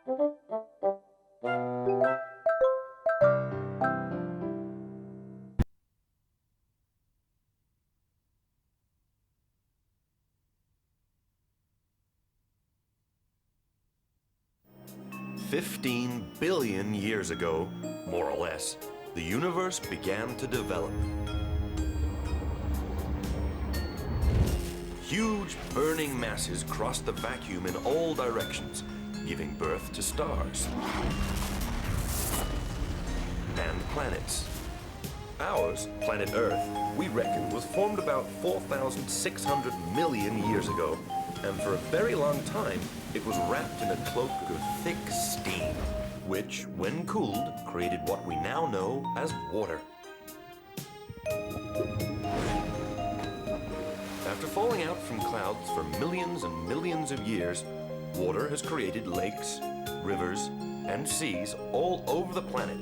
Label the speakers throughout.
Speaker 1: 15 billion years ago, more or less, the universe began to develop. Huge burning masses crossed the vacuum in all directions, giving birth to stars and planets. Ours, planet Earth, we reckon was formed about 4,600 million years ago, and for a very long time, it was wrapped in a cloak of thick steam, which, when cooled, created what we now know as water. After falling out from clouds for millions and millions of years, water has created lakes, rivers, and seas all over the planet,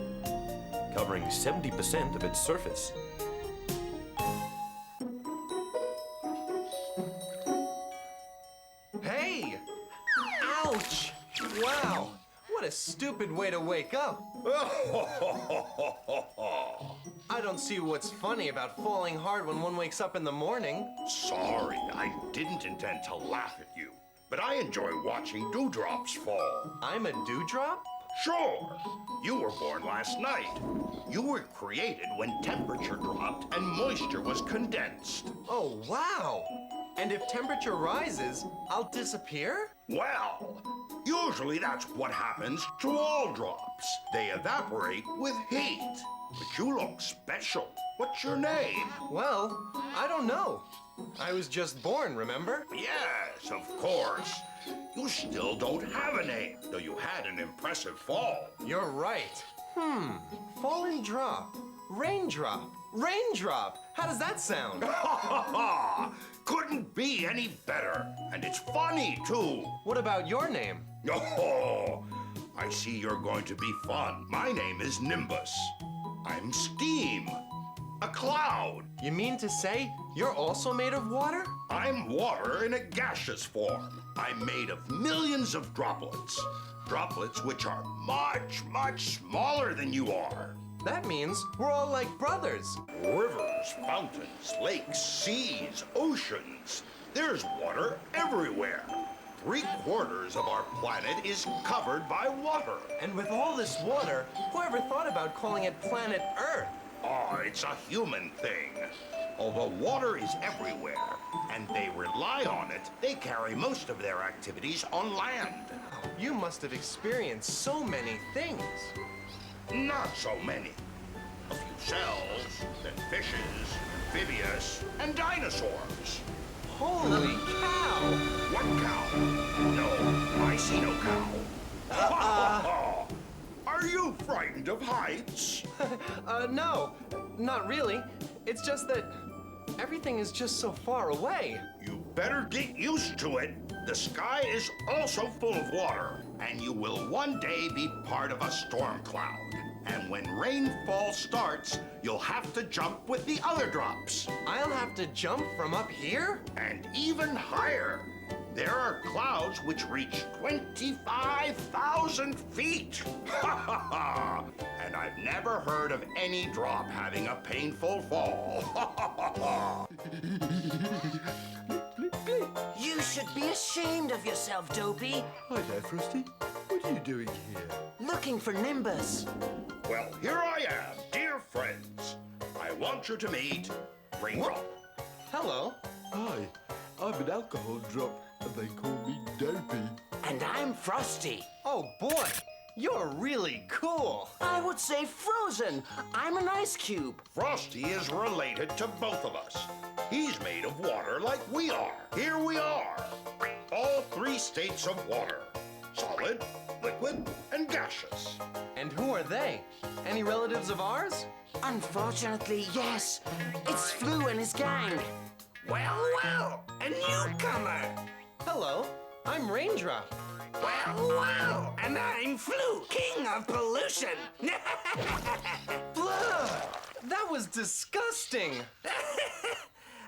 Speaker 1: covering 70% of its surface.
Speaker 2: Hey! Ouch! Wow! What a stupid way to wake up. I don't see what's funny about falling hard when one wakes up in the morning.
Speaker 3: Sorry, I didn't intend to laugh at you, but I enjoy watching dewdrops fall.
Speaker 2: I'm a dewdrop?
Speaker 3: Sure, you were born last night. You were created when temperature dropped and moisture was condensed.
Speaker 2: Oh, wow! And if temperature rises, I'll disappear?
Speaker 3: Well, usually that's what happens to all drops. They evaporate with heat. But you look special. What's your name?
Speaker 2: Well, I don't know. I was just born, remember?
Speaker 3: Yes, of course. You still don't have a name, though you had an impressive fall.
Speaker 2: You're right. Fallen drop. Raindrop. Raindrop! How does that sound?
Speaker 3: Couldn't be any better. And it's funny, too.
Speaker 2: What about your name?
Speaker 3: Oh, I see you're going to be fun. My name is Nimbus. I'm steam. A cloud.
Speaker 2: You mean to say you're also made of water?
Speaker 3: I'm water in a gaseous form. I'm made of millions of droplets. Droplets which are much, much smaller than you are.
Speaker 2: That means we're all like brothers.
Speaker 3: Rivers, fountains, lakes, seas, oceans. There's water everywhere. 3/4 of our planet is covered by water.
Speaker 2: And with all this water, who ever thought about calling it planet Earth?
Speaker 3: Oh, it's a human thing. Although water is everywhere, and they rely on it, they carry most of their activities on land.
Speaker 2: You must have experienced so many things.
Speaker 3: Not so many. A few cells, then fishes, amphibious, and dinosaurs.
Speaker 2: Holy cow!
Speaker 3: What cow? No, I see no cow. Are you frightened of heights?
Speaker 2: No, not really. It's just that everything is just so far away.
Speaker 3: You better get used to it. The sky is also full of water, and you will one day be part of a storm cloud. And when rainfall starts, you'll have to jump with the other drops.
Speaker 2: I'll have to jump from up here?
Speaker 3: And even higher. There are clouds which reach 25,000 feet. And I've never heard of any drop having a painful fall.
Speaker 4: You should be ashamed of yourself, Dopey.
Speaker 5: Hi there, Frosty. What are you doing here?
Speaker 4: Looking for Nimbus.
Speaker 3: Well, here I am, dear friends. I want you to meet Raindrop.
Speaker 2: Hello.
Speaker 5: Hi, I'm an alcohol drop, and they call me Dopey.
Speaker 4: And I'm Frosty.
Speaker 2: Oh boy, you're really cool.
Speaker 4: I would say frozen. I'm an ice cube.
Speaker 3: Frosty is related to both of us. He's made of water like we are. Here we are. All 3 states of water. Solid, liquid, and gaseous.
Speaker 2: And who are they? Any relatives of ours?
Speaker 4: Unfortunately, yes. It's Flu and his gang.
Speaker 6: Well, well, a newcomer.
Speaker 2: Hello, I'm Raindrop.
Speaker 6: Well, and I'm Flu, king of pollution.
Speaker 2: Ugh, that was disgusting.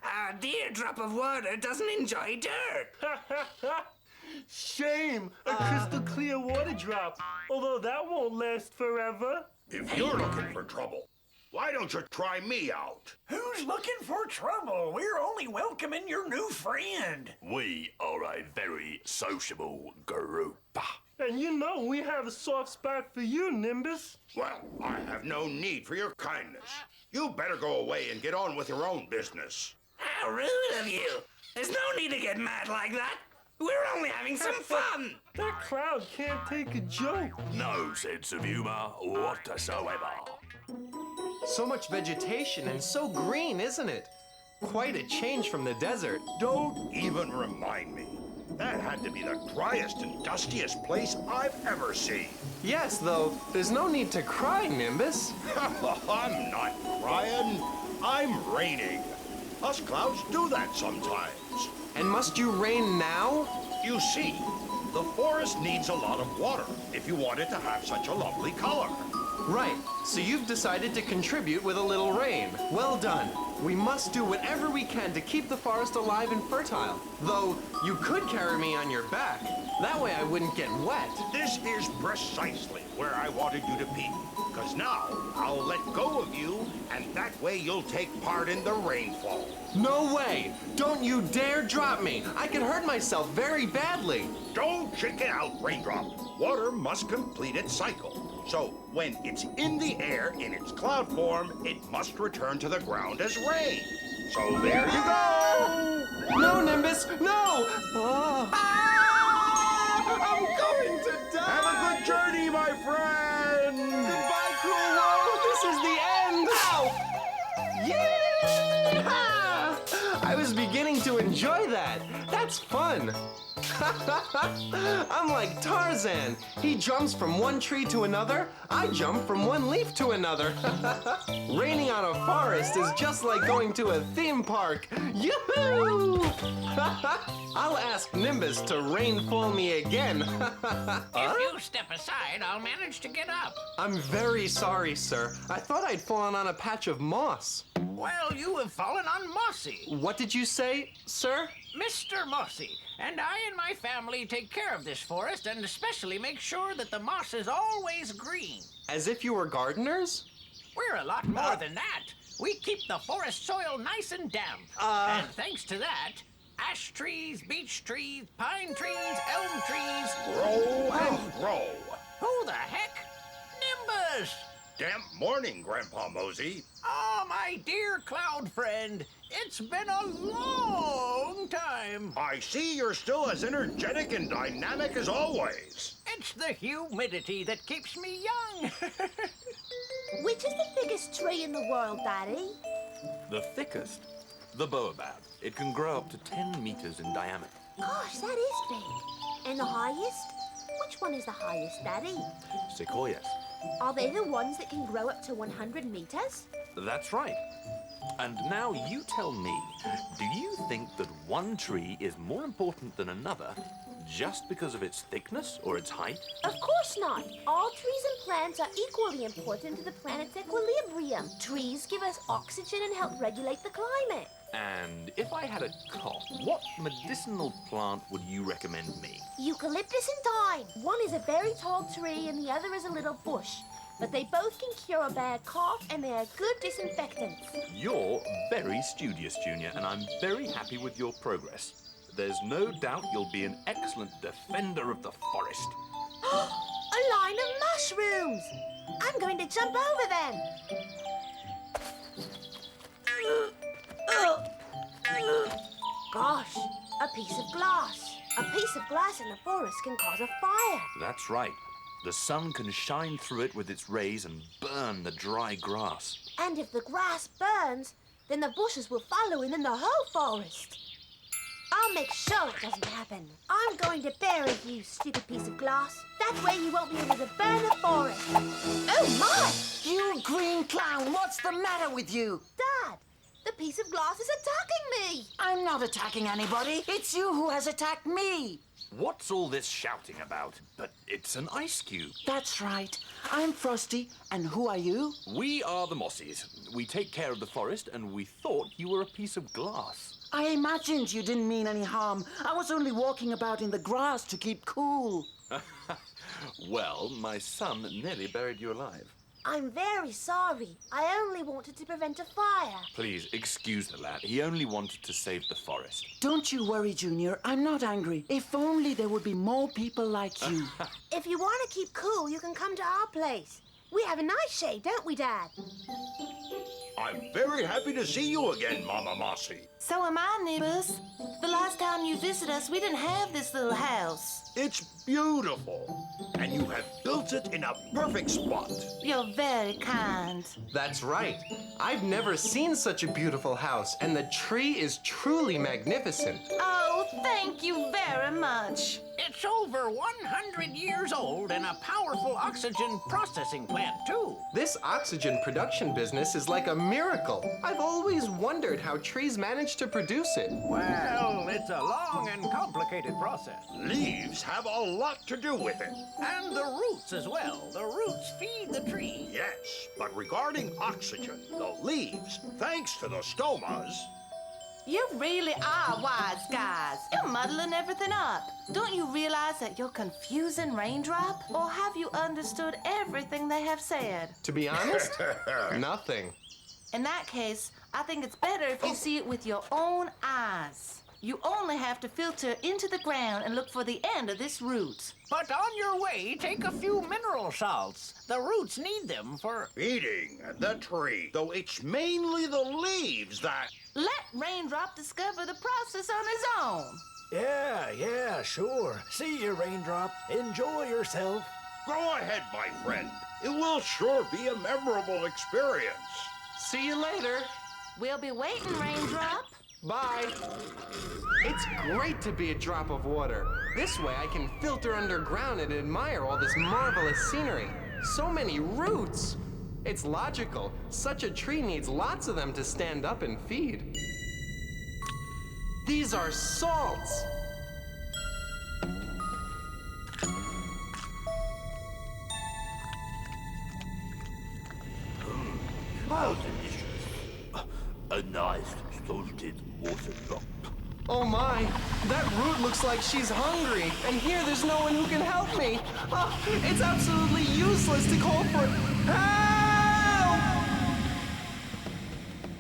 Speaker 6: A dear drop of water doesn't enjoy dirt.
Speaker 5: Shame! A crystal clear water drop. Although that won't last forever.
Speaker 3: If you're looking for trouble, why don't you try me out?
Speaker 6: Who's looking for trouble? We're only welcoming your new friend.
Speaker 7: We are a very sociable group.
Speaker 5: And you know we have a soft spot for you, Nimbus.
Speaker 3: Well, I have no need for your kindness. You better go away and get on with your own business.
Speaker 6: How rude of you. There's no need to get mad like that. We're only having some fun.
Speaker 5: That cloud can't take a joke.
Speaker 7: No sense of humor whatsoever.
Speaker 2: So much vegetation and so green, isn't it? Quite a change from the desert.
Speaker 3: Don't even remind me. That had to be the driest and dustiest place I've ever seen.
Speaker 2: Yes, though, there's no need to cry, Nimbus.
Speaker 3: I'm not crying. I'm raining. Us clouds do that sometimes.
Speaker 2: And must you rain now?
Speaker 3: You see, the forest needs a lot of water if you want it to have such a lovely color.
Speaker 2: Right, so you've decided to contribute with a little rain. Well done. We must do whatever we can to keep the forest alive and fertile. Though, you could carry me on your back. That way I wouldn't get wet.
Speaker 3: This is precisely where I wanted you to be. Because now I'll let go of you, and that way you'll take part in the rainfall.
Speaker 2: No way! Don't you dare drop me! I could hurt myself very badly.
Speaker 3: Don't chicken out, Raindrop. Water must complete its cycle. So when it's in the air in its cloud form, it must return to the ground as rain. So there you go!
Speaker 2: No, Nimbus, no! I'm going to die!
Speaker 3: Have a good journey, my friend!
Speaker 2: Goodbye, cruel world! This is the end! Ow! Yeah! I was beginning to enjoy that. That's fun. I'm like Tarzan. He jumps from one tree to another. I jump from one leaf to another. Raining on a forest is just like going to a theme park. Yoo-hoo! I'll ask Nimbus to rainfall me again.
Speaker 6: If you step aside, I'll manage to get up.
Speaker 2: I'm very sorry, sir. I thought I'd fallen on a patch of moss.
Speaker 6: Well, you have fallen on Mossy.
Speaker 2: What did you say, sir?
Speaker 6: Mr. Mossy, and I and my family take care of this forest and especially make sure that the moss is always green.
Speaker 2: As if you were gardeners?
Speaker 6: We're a lot more than that. We keep the forest soil nice and damp. And thanks to that, ash trees, beech trees, pine trees, elm trees.
Speaker 3: Grow and grow.
Speaker 6: Who the heck? Nimbus!
Speaker 3: Damp morning, Grandpa Mosey.
Speaker 6: Oh, my dear cloud friend. It's been a long time.
Speaker 3: I see you're still as energetic and dynamic as always.
Speaker 6: It's the humidity that keeps me young.
Speaker 8: Which is the biggest tree in the world, Daddy?
Speaker 7: The thickest? The baobab. It can grow up to 10 meters in diameter.
Speaker 8: Gosh, that is big. And the highest? Which one is the highest, Daddy?
Speaker 7: Sequoias.
Speaker 8: Are they the ones that can grow up to 100 meters?
Speaker 7: That's right. And now you tell me, do you think that one tree is more important than another just because of its thickness or its height?
Speaker 8: Of course not. All trees and plants are equally important to the planet's equilibrium. Trees give us oxygen and help regulate the climate.
Speaker 7: And if I had a cough, what medicinal plant would you recommend me?
Speaker 8: Eucalyptus and thyme. One is a very tall tree and the other is a little bush. But they both can cure a bad cough and they are good disinfectants.
Speaker 7: You're very studious, Junior, and I'm very happy with your progress. There's no doubt you'll be an excellent defender of the forest.
Speaker 8: A line of mushrooms! I'm going to jump over them. Gosh, a piece of glass. A piece of glass in the forest can cause a fire.
Speaker 7: That's right. The sun can shine through it with its rays and burn the dry grass.
Speaker 8: And if the grass burns, then the bushes will follow and then the whole forest. I'll make sure it doesn't happen. I'm going to bury you, stupid piece of glass. That way you won't be able to burn the forest. Oh, my!
Speaker 4: You green clown, what's the matter with you?
Speaker 8: Dad, the piece of glass is attacking me.
Speaker 4: I'm not attacking anybody. It's you who has attacked me.
Speaker 7: What's all this shouting about? But it's an ice cube.
Speaker 4: That's right. I'm Frosty, and who are you?
Speaker 7: We are the Mossies. We take care of the forest, and we thought you were a piece of glass.
Speaker 9: I imagined you didn't mean any harm. I was only walking about in the grass to keep cool.
Speaker 7: Well, my son nearly buried you alive.
Speaker 8: I'm very sorry. I only wanted to prevent a fire.
Speaker 7: Please, excuse the lad. He only wanted to save the forest.
Speaker 9: Don't you worry, Junior. I'm not angry. If only there would be more people like you.
Speaker 8: If you want to keep cool, you can come to our place. We have a nice shade, don't we, Dad?
Speaker 3: I'm very happy to see you again, Mama Mossy.
Speaker 10: So am I, neighbors. The last time you visited us, we didn't have this little house.
Speaker 3: It's beautiful, and you have built it in a perfect spot.
Speaker 10: You're very kind.
Speaker 2: That's right. I've never seen such a beautiful house, and the tree is truly magnificent.
Speaker 10: Oh, thank you very much.
Speaker 6: It's over 100 years old and a powerful oxygen processing plant, too.
Speaker 2: This oxygen production business is like a miracle. I've always wondered how trees manage to produce it.
Speaker 6: Well, it's a long and complicated process.
Speaker 3: Leaves have a lot to do with it.
Speaker 6: And the roots as well. The roots feed the tree.
Speaker 3: Yes, but regarding oxygen, the leaves, thanks to the stomas,
Speaker 10: You really are wise guys. You're muddling everything up. Don't you realize that you're confusing Raindrop? Or have you understood everything they have said?
Speaker 2: To be honest, nothing.
Speaker 10: In that case, I think it's better if you see it with your own eyes. You only have to filter into the ground and look for the end of this root.
Speaker 6: But on your way, take a few mineral salts. The roots need them for
Speaker 3: feeding the tree, though it's mainly the leaves that...
Speaker 10: Let Raindrop discover the process on his own.
Speaker 11: Yeah, sure. See you, Raindrop. Enjoy yourself.
Speaker 3: Go ahead, my friend. It will sure be a memorable experience.
Speaker 2: See you later.
Speaker 10: We'll be waiting, Raindrop.
Speaker 2: Bye. It's great to be a drop of water. This way I can filter underground and admire all this marvelous scenery. So many roots. It's logical. Such a tree needs lots of them to stand up and feed. These are salts.
Speaker 11: How delicious. A nice salted water drop.
Speaker 2: Oh my, that root looks like she's hungry, and here there's no one who can help me. Oh, it's absolutely useless to call for help!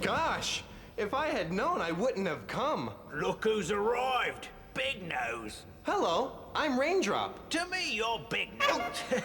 Speaker 2: Gosh, if I had known, I wouldn't have come.
Speaker 6: Look who's arrived. Big Nose.
Speaker 2: Hello, I'm Raindrop.
Speaker 6: To me, you're Big Nose.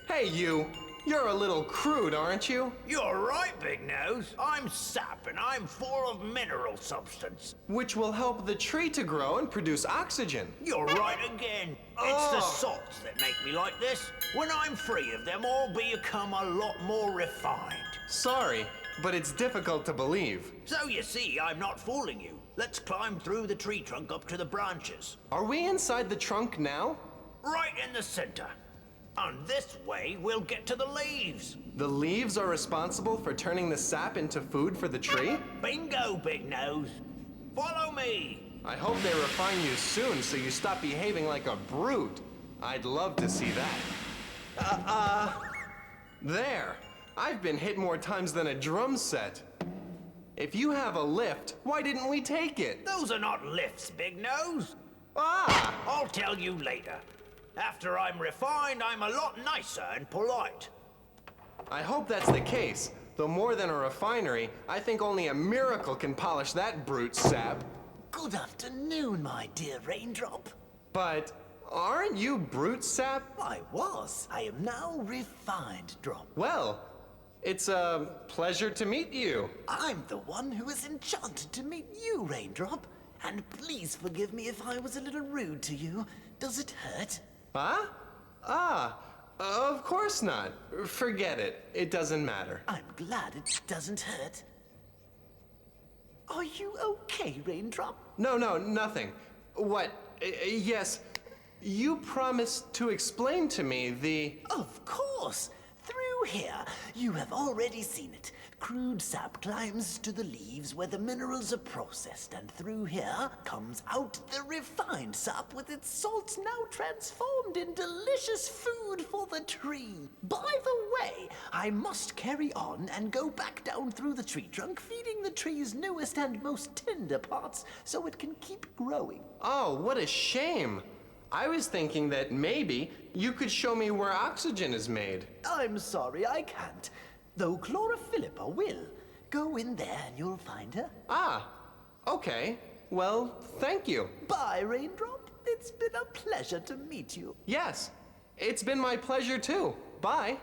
Speaker 2: Hey, you. You're a little crude, aren't you?
Speaker 6: You're right, Big Nose. I'm sap, and I'm full of mineral substance.
Speaker 2: Which will help the tree to grow and produce oxygen.
Speaker 6: You're right again. It's the salts that make me like this. When I'm free of them, I'll become a lot more refined.
Speaker 2: Sorry, but it's difficult to believe.
Speaker 6: So you see, I'm not fooling you. Let's climb through the tree trunk up to the branches.
Speaker 2: Are we inside the trunk now?
Speaker 6: Right in the center. And this way, we'll get to the leaves.
Speaker 2: The leaves are responsible for turning the sap into food for the tree?
Speaker 6: Bingo, Big Nose. Follow me.
Speaker 2: I hope they refine you soon so you stop behaving like a brute. I'd love to see that. There. I've been hit more times than a drum set. If you have a lift, why didn't we take it?
Speaker 6: Those are not lifts, Big Nose.
Speaker 2: Ah!
Speaker 6: I'll tell you later. After I'm refined, I'm a lot nicer and polite.
Speaker 2: I hope that's the case. Though more than a refinery, I think only a miracle can polish that brute sap.
Speaker 11: Good afternoon, my dear Raindrop.
Speaker 2: But aren't you brute sap?
Speaker 11: I was. I am now refined drop.
Speaker 2: Well, it's a pleasure to meet you.
Speaker 11: I'm the one who is enchanted to meet you, Raindrop. And please forgive me if I was a little rude to you. Does it hurt?
Speaker 2: Huh? Of course not. Forget it. It doesn't matter.
Speaker 11: I'm glad it doesn't hurt. Are you okay, Raindrop?
Speaker 2: No, nothing. What? Yes, you promised to explain to me the...
Speaker 11: Of course. Through through here. You have already seen it. Crude sap climbs to the leaves where the minerals are processed, and through here comes out the refined sap with its salts now transformed in delicious food for the tree. By the way, I must carry on and go back down through the tree trunk, feeding the tree's newest and most tender parts so it can keep growing.
Speaker 2: Oh, what a shame. I was thinking that maybe you could show me where oxygen is made.
Speaker 11: I'm sorry, I can't. Though Chlorophyllipa will. Go in there and you'll find her.
Speaker 2: Ah, okay. Well, thank you.
Speaker 11: Bye, Raindrop. It's been a pleasure to meet you.
Speaker 2: Yes, it's been my pleasure too. Bye.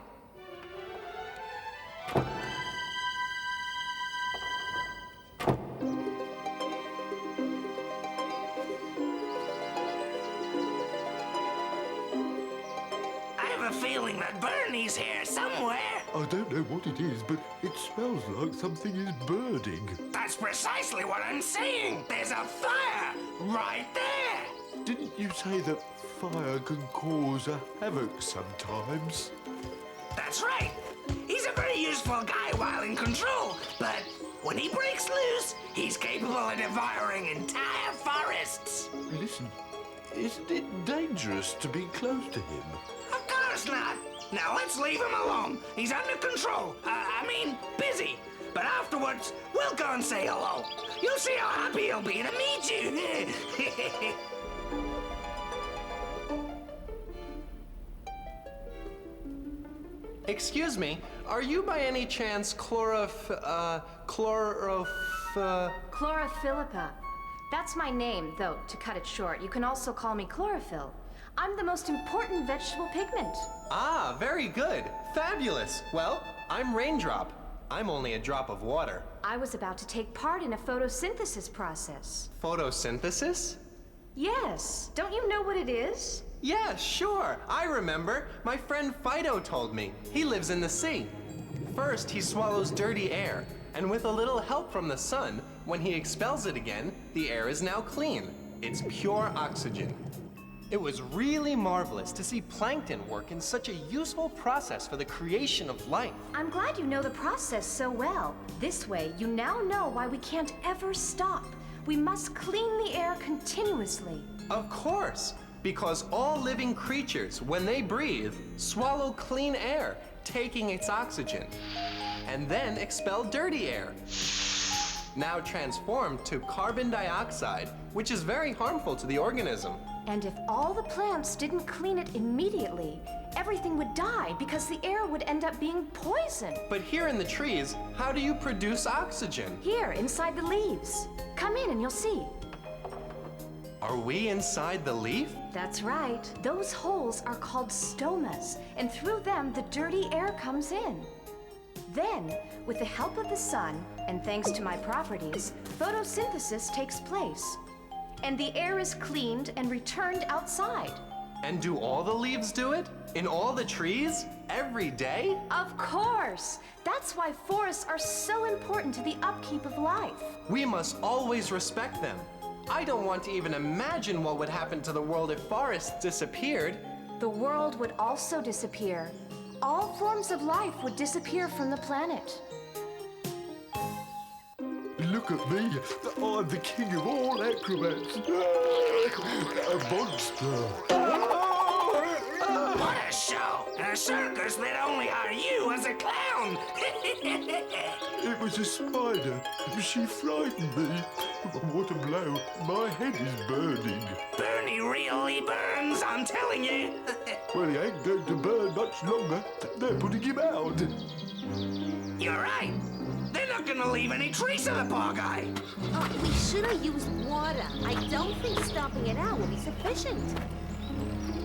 Speaker 6: I have a feeling that Bernie's here somewhere.
Speaker 12: I don't know what it is, but it smells like something is burning.
Speaker 6: That's precisely what I'm saying. There's a fire right there.
Speaker 12: Didn't you say that fire can cause a havoc sometimes?
Speaker 6: That's right. He's a very useful guy while in control, but when he breaks loose, he's capable of devouring entire forests.
Speaker 12: Listen, isn't it dangerous to be close to him?
Speaker 6: Of course not. Now let's leave him alone. He's under control. Busy. But afterwards, we'll go and say hello. You'll see how happy he'll be to meet you.
Speaker 2: Excuse me, are you by any chance Chlorophyllipa?
Speaker 13: That's my name, though, to cut it short. You can also call me chlorophyll. I'm the most important vegetable pigment.
Speaker 2: Ah, very good. Fabulous. Well, I'm Raindrop. I'm only a drop of water.
Speaker 13: I was about to take part in a photosynthesis process.
Speaker 2: Photosynthesis?
Speaker 13: Yes. Don't you know what it is?
Speaker 2: Yeah, sure. I remember. My friend Fido told me. He lives in the sea. First, he swallows dirty air, and with a little help from the sun, when he expels it again, the air is now clean. It's pure oxygen. It was really marvelous to see plankton work in such a useful process for the creation of life.
Speaker 13: I'm glad you know the process so well. This way, you now know why we can't ever stop. We must clean the air continuously.
Speaker 2: Of course, because all living creatures, when they breathe, swallow clean air, taking its oxygen, and then expel dirty air, now transformed to carbon dioxide, which is very harmful to the organism.
Speaker 13: And if all the plants didn't clean it immediately, everything would die because the air would end up being poison.
Speaker 2: But here in the trees, how do you produce oxygen?
Speaker 13: Here, inside the leaves. Come in and you'll see.
Speaker 2: Are we inside the leaf?
Speaker 13: That's right. Those holes are called stomas, and through them the dirty air comes in. Then, with the help of the sun, and thanks to my properties, photosynthesis takes place. And the air is cleaned and returned outside.
Speaker 2: And do all the leaves do it? In all the trees? Every day?
Speaker 13: Of course! That's why forests are so important to the upkeep of life.
Speaker 2: We must always respect them. I don't want to even imagine what would happen to the world if forests disappeared.
Speaker 13: The world would also disappear. All forms of life would disappear from the planet.
Speaker 12: Look at me. I'm the king of all acrobats. A monster.
Speaker 6: What a show! A circus that only hire you as a clown!
Speaker 12: It was a spider. She frightened me. What a blow. My head is burning.
Speaker 6: Bernie really burns, I'm telling you.
Speaker 12: Well, he ain't going to burn much longer. They're putting him out.
Speaker 6: You're right. They're not gonna leave any trace of the poor guy.
Speaker 8: Oh, we should have used water. I don't think stomping it out will be sufficient.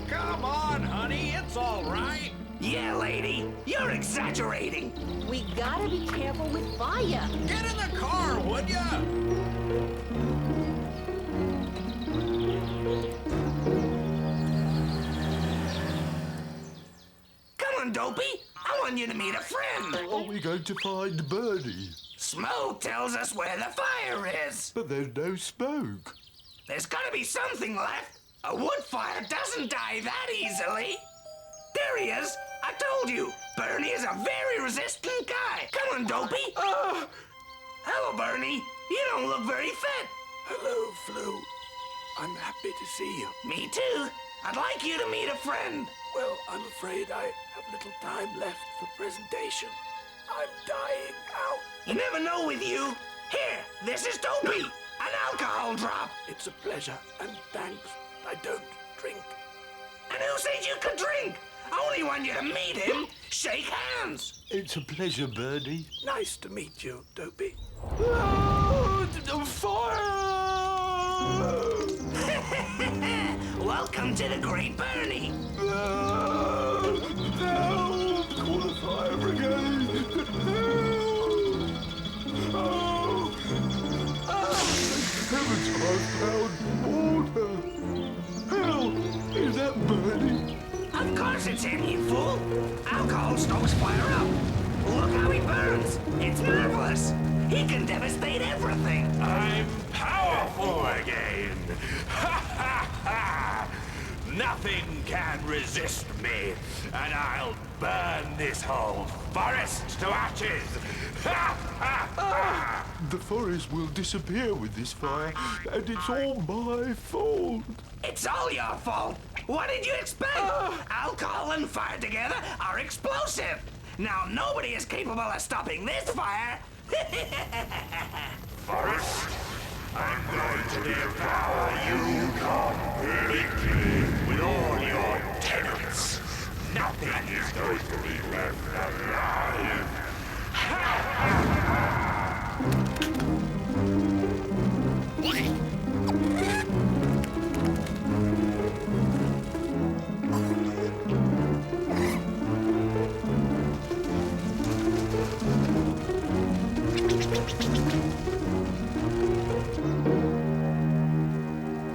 Speaker 6: Come on, honey, it's all right. Yeah, lady, you're exaggerating.
Speaker 8: We gotta be careful with fire.
Speaker 6: Get in the car, would ya? Come on, Dopey. I want you to meet a friend.
Speaker 12: Are we going to find Bernie?
Speaker 6: Smoke tells us where the fire is.
Speaker 12: But there's no smoke.
Speaker 6: There's gotta be something left. A wood fire doesn't die that easily. There There he is. I told you. Bernie is a very resistant guy. Come on, Dopey. Hello, Bernie. You don't look very fit.
Speaker 14: Hello, Flo. I'm happy to see you.
Speaker 6: Me too. I'd like you to meet a friend.
Speaker 14: Well, I'm afraid I have little time left for presentation. I'm dying out.
Speaker 6: You never know with you. Here, this is Dopey. An alcohol drop.
Speaker 14: It's a pleasure, and thanks. I don't drink.
Speaker 6: And who said you could drink? I only want you to meet him. Shake hands.
Speaker 12: It's a pleasure, Bernie.
Speaker 14: Nice to meet you, Dopey.
Speaker 12: Fire!
Speaker 6: Welcome to the Great Bernie.
Speaker 12: Help! Call the fire brigade! Help! Heavens, I've found water! Help! Is that Bernie?
Speaker 6: Of course it's him, you fool. Alcohol stokes fire up. Look how he burns. It's marvelous. He can devastate everything.
Speaker 7: I'm powerful again. Ha ha ha! Nothing can resist me, and I'll burn this whole forest to ashes. Ha ha ha!
Speaker 12: The forest will disappear with this fire, and it's all my fault.
Speaker 6: It's all your fault. What did you expect? Alcohol and fire together are explosive. Now nobody is capable of stopping this fire.
Speaker 7: Forest, I'm going to devour you completely with all your tenants. Nothing is going to be left alive. Ha ha ha!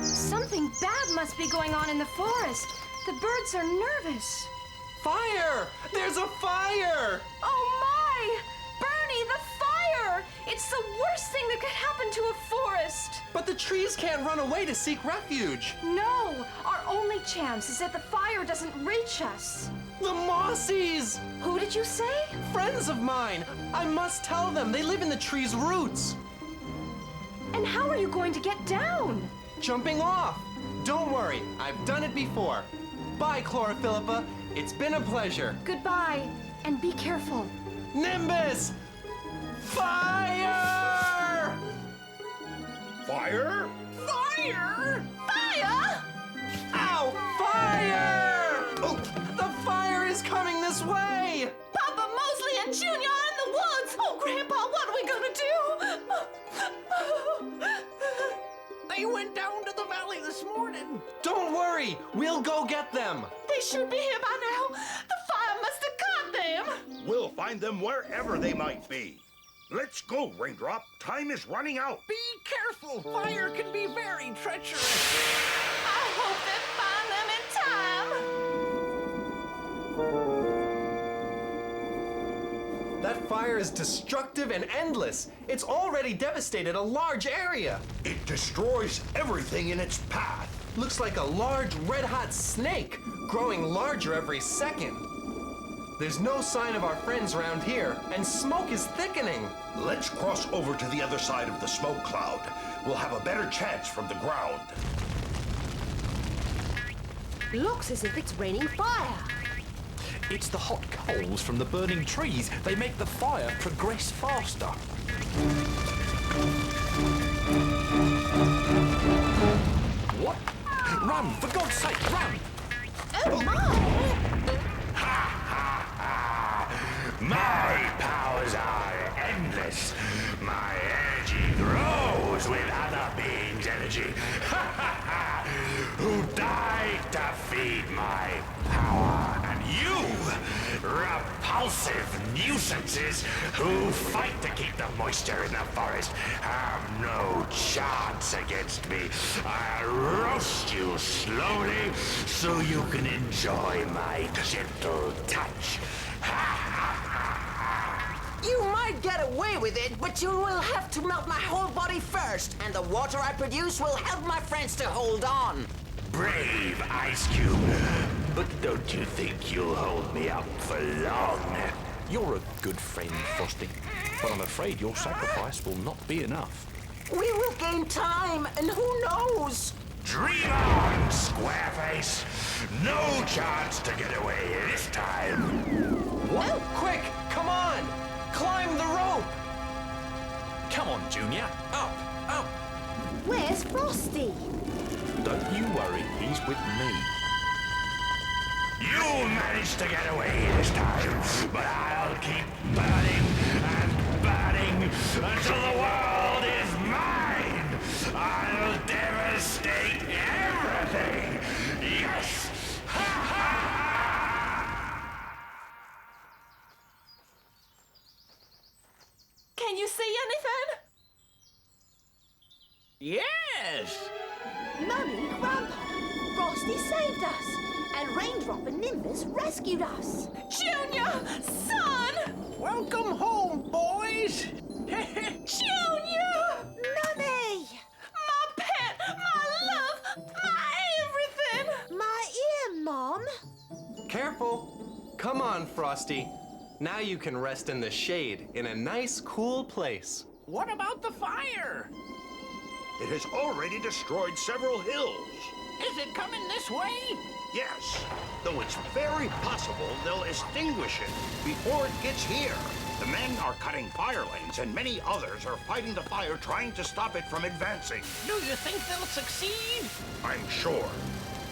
Speaker 13: Something bad must be going on in the forest. The birds are nervous.
Speaker 2: Fire! There's a fire!
Speaker 13: Oh my! Bernie, the fire! It's the worst thing that could happen to a forest.
Speaker 2: But the trees can't run away to seek refuge.
Speaker 13: No, our only chance is that the fire doesn't reach us.
Speaker 2: The Mossies!
Speaker 13: Who did you say?
Speaker 2: Friends of mine! I must tell them. They live in the tree's roots.
Speaker 13: And how are you going to get down?
Speaker 2: Jumping off. Don't worry, I've done it before. Bye, Chlorophyllippa. It's been a pleasure.
Speaker 13: Goodbye, and be careful.
Speaker 2: Nimbus! Fire!
Speaker 3: Fire?
Speaker 10: Fire! Fire!
Speaker 2: Ow! Fire! Oh, the fire is coming this way!
Speaker 10: Papa, Mosley, and Junior are in the woods! Oh, Grandpa, what are we gonna do?
Speaker 11: They went down to the valley this morning.
Speaker 2: Don't worry, we'll go get them.
Speaker 10: They should be here by now. The fire must have caught them.
Speaker 3: We'll find them wherever they might be. Let's go, Raindrop. Time is running out.
Speaker 11: Be careful. Fire can be very treacherous.
Speaker 10: I hope they find them in time.
Speaker 2: That fire is destructive and endless. It's already devastated a large area.
Speaker 3: It destroys everything in its path.
Speaker 2: Looks like a large red-hot snake, growing larger every second. There's no sign of our friends around here, and smoke is thickening.
Speaker 3: Let's cross over to the other side of the smoke cloud. We'll have a better chance from the ground.
Speaker 8: Looks as if it's raining fire.
Speaker 7: It's the hot coals from the burning trees. They make the fire progress faster. What? Run! For God's sake, run!
Speaker 10: Oh, my!
Speaker 7: My powers are endless. My energy grows with other beings' energy. Who died to feed my power. And you, repulsive nuisances who fight to keep the moisture in the forest, have no chance against me. I'll roast you slowly so you can enjoy my gentle touch.
Speaker 11: You might get away with it, but you will have to melt my whole body first, and the water I produce will help my friends to hold on.
Speaker 7: Brave Ice Cube, But don't you think you'll hold me up for long?
Speaker 15: You're a good friend, Frosty, but I'm afraid your sacrifice will not be enough.
Speaker 9: We will gain time, and who knows?
Speaker 7: Dream on, Squareface! No chance to get away this time!
Speaker 2: What? Quick, come on! Climb the rope!
Speaker 15: Come on, Junior. Up, up.
Speaker 8: Where's Frosty?
Speaker 15: Don't you worry, he's with me.
Speaker 7: You managed to get away this time, but I'll keep burning and burning until the world is mine! I'll devastate everything! Yes! Ha ha ha!
Speaker 10: Can you see anything?
Speaker 6: Yes!
Speaker 8: Mummy, Grandpa, Frosty saved us, and Raindrop and Nimbus rescued us.
Speaker 10: Junior! Son!
Speaker 6: Welcome home, boys!
Speaker 10: Junior!
Speaker 8: Mummy!
Speaker 10: My pet! My love! My everything!
Speaker 8: My ear, Mom.
Speaker 2: Careful. Come on, Frosty. Now you can rest in the shade in a nice, cool place.
Speaker 6: What about the fire?
Speaker 3: It has already destroyed several hills.
Speaker 6: Is it coming this way?
Speaker 3: Yes, though it's very possible they'll extinguish it before it gets here. The men are cutting fire lanes, and many others are fighting the fire, trying to stop it from advancing.
Speaker 6: Do you think they'll succeed?
Speaker 3: I'm sure.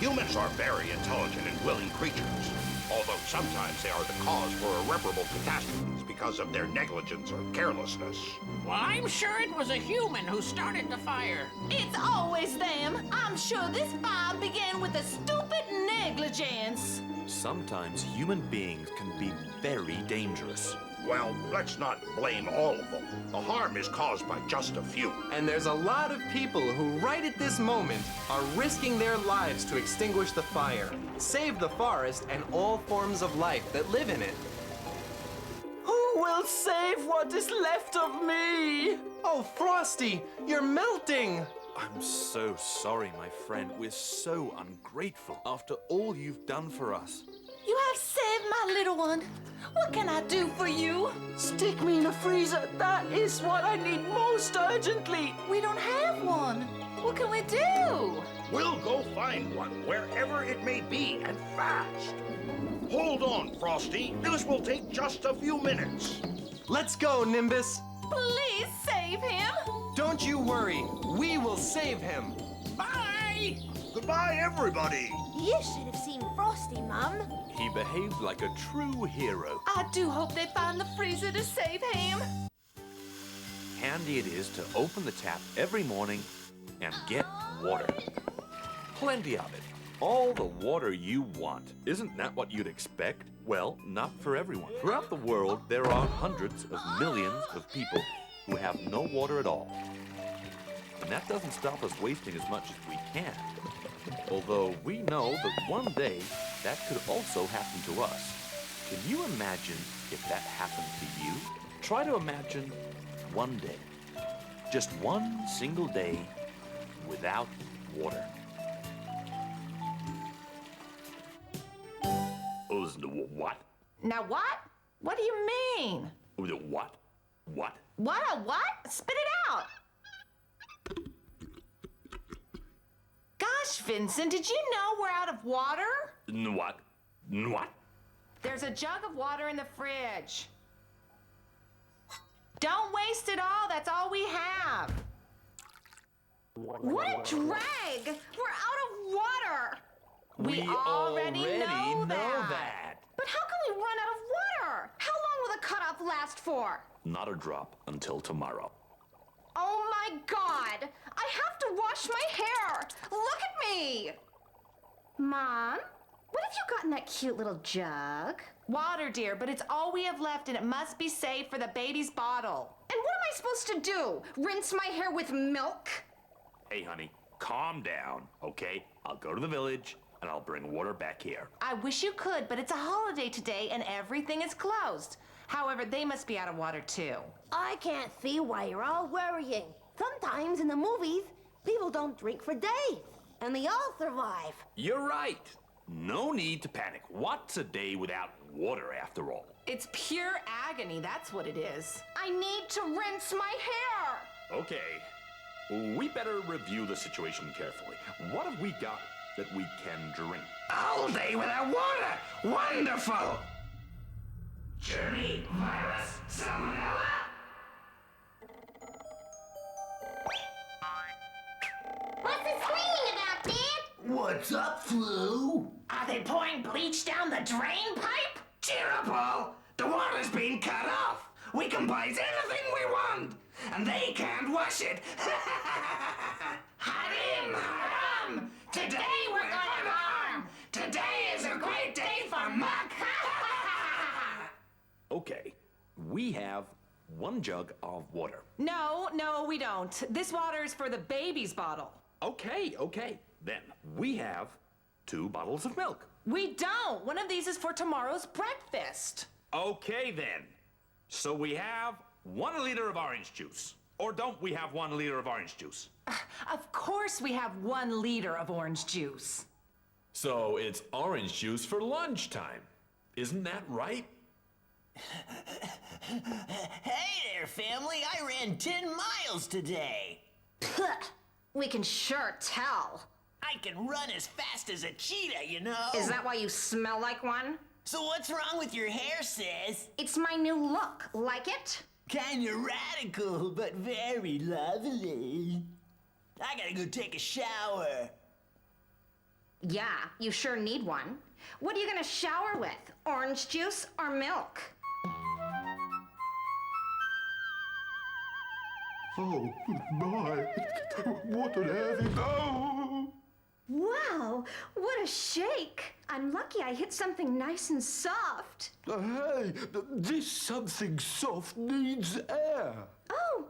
Speaker 3: Humans are very intelligent and willing creatures, although sometimes they are the cause for irreparable catastrophes because of their negligence or carelessness.
Speaker 6: Well, I'm sure it was a human who started the fire.
Speaker 10: It's always them. I'm sure this fire began with a stupid negligence.
Speaker 15: Sometimes human beings can be very dangerous.
Speaker 3: Well, let's not blame all of them. The harm is caused by just a few.
Speaker 2: And there's a lot of people who right at this moment are risking their lives to extinguish the fire, save the forest and all forms of life that live in it.
Speaker 9: Who will save what is left of me?
Speaker 2: Oh, Frosty, you're melting!
Speaker 15: I'm so sorry, my friend. We're so ungrateful after all you've done for us.
Speaker 10: You have saved my little one. What can I do for you?
Speaker 9: Stick me in a freezer. That is what I need most urgently.
Speaker 10: We don't have one. What can we do?
Speaker 3: We'll go find one wherever it may be, and fast. Hold on, Frosty. This will take just a few minutes.
Speaker 2: Let's go, Nimbus.
Speaker 10: Please save him.
Speaker 2: Don't you worry. We will save him.
Speaker 6: Bye!
Speaker 3: Goodbye, everybody.
Speaker 8: You should have seen Frosty, Mum.
Speaker 15: He behaved like a true hero.
Speaker 10: I do hope they find the freezer to save him.
Speaker 15: Handy it is to open the tap every morning and get water. Plenty of it. All the water you want. Isn't that what you'd expect? Well, not for everyone. Throughout the world, there are hundreds of millions of people who have no water at all. And that doesn't stop us wasting as much as we can. Although we know that one day that could also happen to us. Can you imagine if that happened to you? Try to imagine one day. Just one single day without water.
Speaker 7: What?
Speaker 10: Now what? What do you mean?
Speaker 7: What? What?
Speaker 10: What a what? Spit it out. Gosh, Vincent, did you know we're out of water?
Speaker 7: What? What?
Speaker 10: There's a jug of water in the fridge. Don't waste it all. That's all we have. What a drag! We're out of water. We already know that. But how can we run out of water? How long will the cutoff last for?
Speaker 15: Not a drop until tomorrow.
Speaker 13: Oh my God! I have to wash my hair! Look at me! Mom, what have you got in that cute little jug?
Speaker 10: Water, dear, but it's all we have left and it must be saved for the baby's bottle.
Speaker 13: And what am I supposed to do? Rinse my hair with milk?
Speaker 7: Hey, honey, calm down, okay? I'll go to the village and I'll bring water back here.
Speaker 10: I wish you could, but it's a holiday today and everything is closed. However, they must be out of water too.
Speaker 8: I can't see why you're all worrying. Sometimes in the movies, people don't drink for days, and they all survive.
Speaker 14: You're right.
Speaker 15: No need to panic. What's a day without water after all?
Speaker 10: It's pure agony, that's what it is. I need to rinse my hair.
Speaker 15: Okay. We better review the situation carefully. What have we got that we can drink?
Speaker 6: All day without water! Wonderful! Germy, virus, salmonella!
Speaker 8: What's the screaming about, Dad?
Speaker 11: What's up, Flu?
Speaker 6: Are they pouring bleach down the drain pipe? Cheer up, all! The water's been cut off! We can buy anything we want! And they can't wash it! Harim, haram! Today we're going harm! Today is a great day for muck!
Speaker 15: Okay. We have 1 jug of water.
Speaker 10: No, we don't. This water is for the baby's bottle.
Speaker 15: Okay. Then we have 2 bottles of milk.
Speaker 10: We don't. One of these is for tomorrow's breakfast.
Speaker 15: Okay, then. So we have 1 liter of orange juice. Or don't we have 1 liter of orange juice?
Speaker 10: Of course we have 1 liter of orange juice.
Speaker 15: So it's orange juice for lunchtime. Isn't that right?
Speaker 11: Hey there, family. I ran 10 miles today.
Speaker 13: We can sure tell.
Speaker 11: I can run as fast as a cheetah, you know.
Speaker 13: Is that why you smell like one?
Speaker 11: So what's wrong with your hair, sis?
Speaker 13: It's my new look. Like it?
Speaker 11: Kinda radical, but very lovely. I gotta go take a shower.
Speaker 13: Yeah, you sure need one. What are you gonna shower with? Orange juice or milk?
Speaker 12: Oh, my. What an heavy... Oh!
Speaker 13: Wow, what a shake. I'm lucky I hit something nice and soft.
Speaker 12: Hey, this something soft needs air.
Speaker 13: Oh,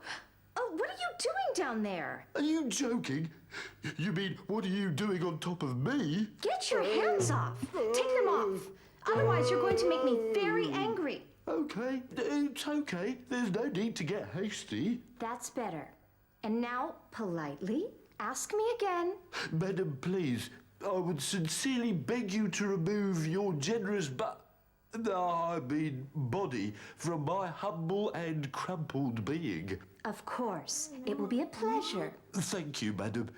Speaker 13: what are you doing down there?
Speaker 12: Are you joking? You mean, what are you doing on top of me?
Speaker 13: Get your hands off. Take them off. Otherwise, you're going to make me very angry.
Speaker 12: Okay, it's okay. There's no need to get hasty.
Speaker 13: That's better. And now, politely, ask me again.
Speaker 12: Madam, please, I would sincerely beg you to remove your generous body from my humble and crumpled being.
Speaker 13: Of course. It will be a pleasure.
Speaker 12: Thank you, madam.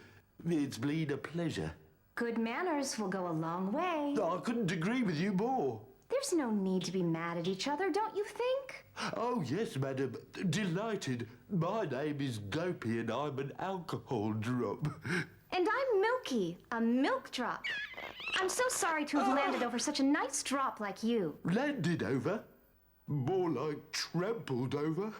Speaker 12: It's been a pleasure.
Speaker 13: Good manners will go a long way.
Speaker 12: I couldn't agree with you more.
Speaker 13: There's no need to be mad at each other, don't you think?
Speaker 12: Oh, yes, madam. Delighted. My name is Dopey and I'm an alcohol drop.
Speaker 13: And I'm Milky, a milk drop. I'm so sorry to have landed over such a nice drop like you.
Speaker 12: Landed over? More like trampled over?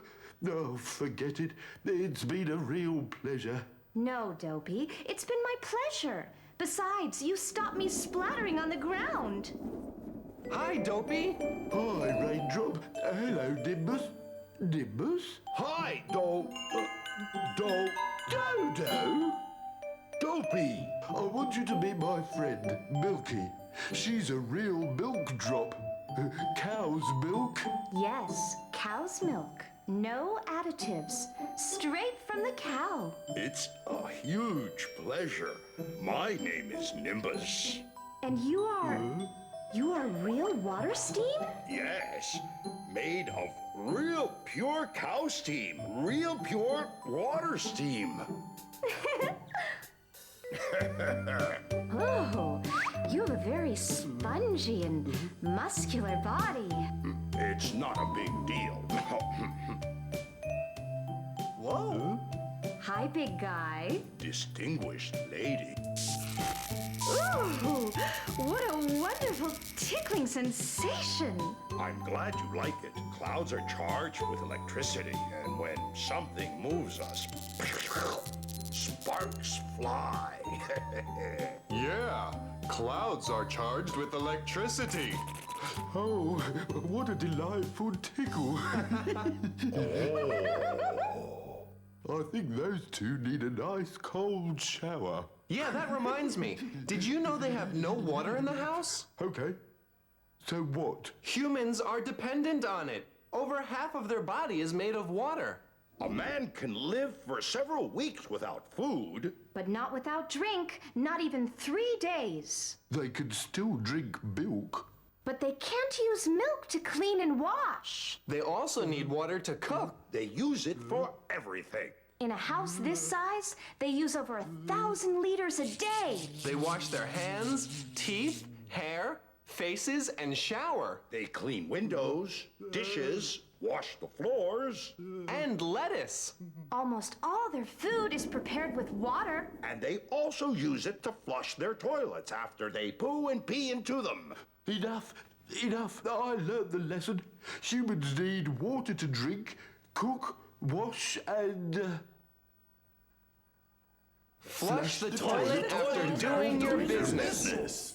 Speaker 12: Oh, forget it. It's been a real pleasure.
Speaker 13: No, Dopey. It's been my pleasure. Besides, you stopped me splattering on the ground.
Speaker 2: Hi, Dopey.
Speaker 12: Hi, Raindrop. Hello, Nimbus. Nimbus?
Speaker 3: Hi,
Speaker 12: Dodo? Dopey, I want you to meet my friend, Milky. She's a real milk drop. Cow's milk?
Speaker 13: Yes, cow's milk. No additives. Straight from the cow.
Speaker 3: It's a huge pleasure. My name is Nimbus.
Speaker 13: And you are... You are real water steam?
Speaker 3: Yes, made of real pure cow steam, real pure water steam.
Speaker 13: Oh, you have a very spongy and muscular body.
Speaker 3: It's not a big deal.
Speaker 2: Whoa.
Speaker 13: Hi, big guy.
Speaker 3: Distinguished lady.
Speaker 13: Ooh, what a wonderful tickling sensation.
Speaker 3: I'm glad you like it. Clouds are charged with electricity, and when something moves us, sparks fly.
Speaker 2: Yeah, clouds are charged with electricity.
Speaker 12: Oh, what a delightful tickle. I think those two need a nice cold shower.
Speaker 2: Yeah, that reminds me. Did you know they have no water in the house?
Speaker 12: Okay. So what?
Speaker 2: Humans are dependent on it. Over half of their body is made of water.
Speaker 3: A man can live for several weeks without food.
Speaker 13: But not without drink, not even 3 days.
Speaker 12: They can still drink milk.
Speaker 13: But they can't use milk to clean and wash.
Speaker 2: They also need water to cook.
Speaker 3: They use it for everything.
Speaker 13: In a house this size, they use over 1,000 liters a day.
Speaker 2: They wash their hands, teeth, hair, faces, and shower.
Speaker 3: They clean windows, dishes, wash the floors.
Speaker 2: And lettuce.
Speaker 13: Almost all their food is prepared with water.
Speaker 3: And they also use it to flush their toilets after they poo and pee into them.
Speaker 12: Enough, enough. I learned the lesson. Humans need water to drink, cook, wash, and...
Speaker 2: Flush the toilet after doing your business.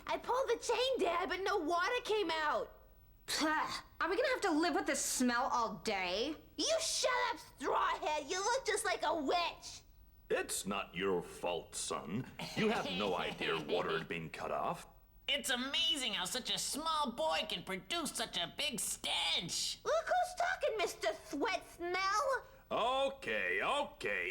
Speaker 8: I pulled the chain, Dad, but no water came out.
Speaker 13: Are we gonna have to live with this smell all day?
Speaker 8: You shut up, Strawhead. You look just like a witch.
Speaker 15: It's not your fault, son. You have no idea water had been cut off.
Speaker 16: It's amazing how such a small boy can produce such a big stench.
Speaker 8: Look who's talking, Mr. Sweat Smell.
Speaker 15: Okay,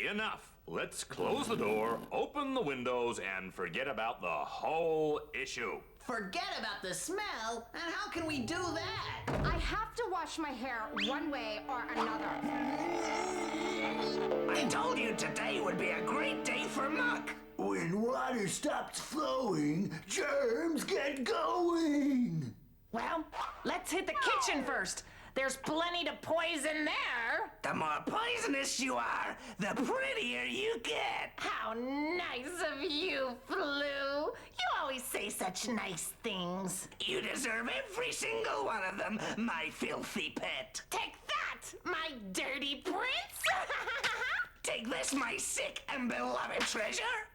Speaker 15: enough. Let's close the door, open the windows, and forget about the whole issue.
Speaker 6: Forget about the smell? And how can we do that?
Speaker 13: I have to wash my hair one way or another.
Speaker 6: I told you today would be a great day for muck.
Speaker 11: When water stops flowing, germs get going.
Speaker 16: Well, let's hit the kitchen first. There's plenty to poison there.
Speaker 6: The more poisonous you are, the prettier you get.
Speaker 16: How nice of you, Flu. You always say such nice things.
Speaker 6: You deserve every single one of them, my filthy pet.
Speaker 16: Take that, my dirty prince.
Speaker 6: Take this, my sick and beloved treasure.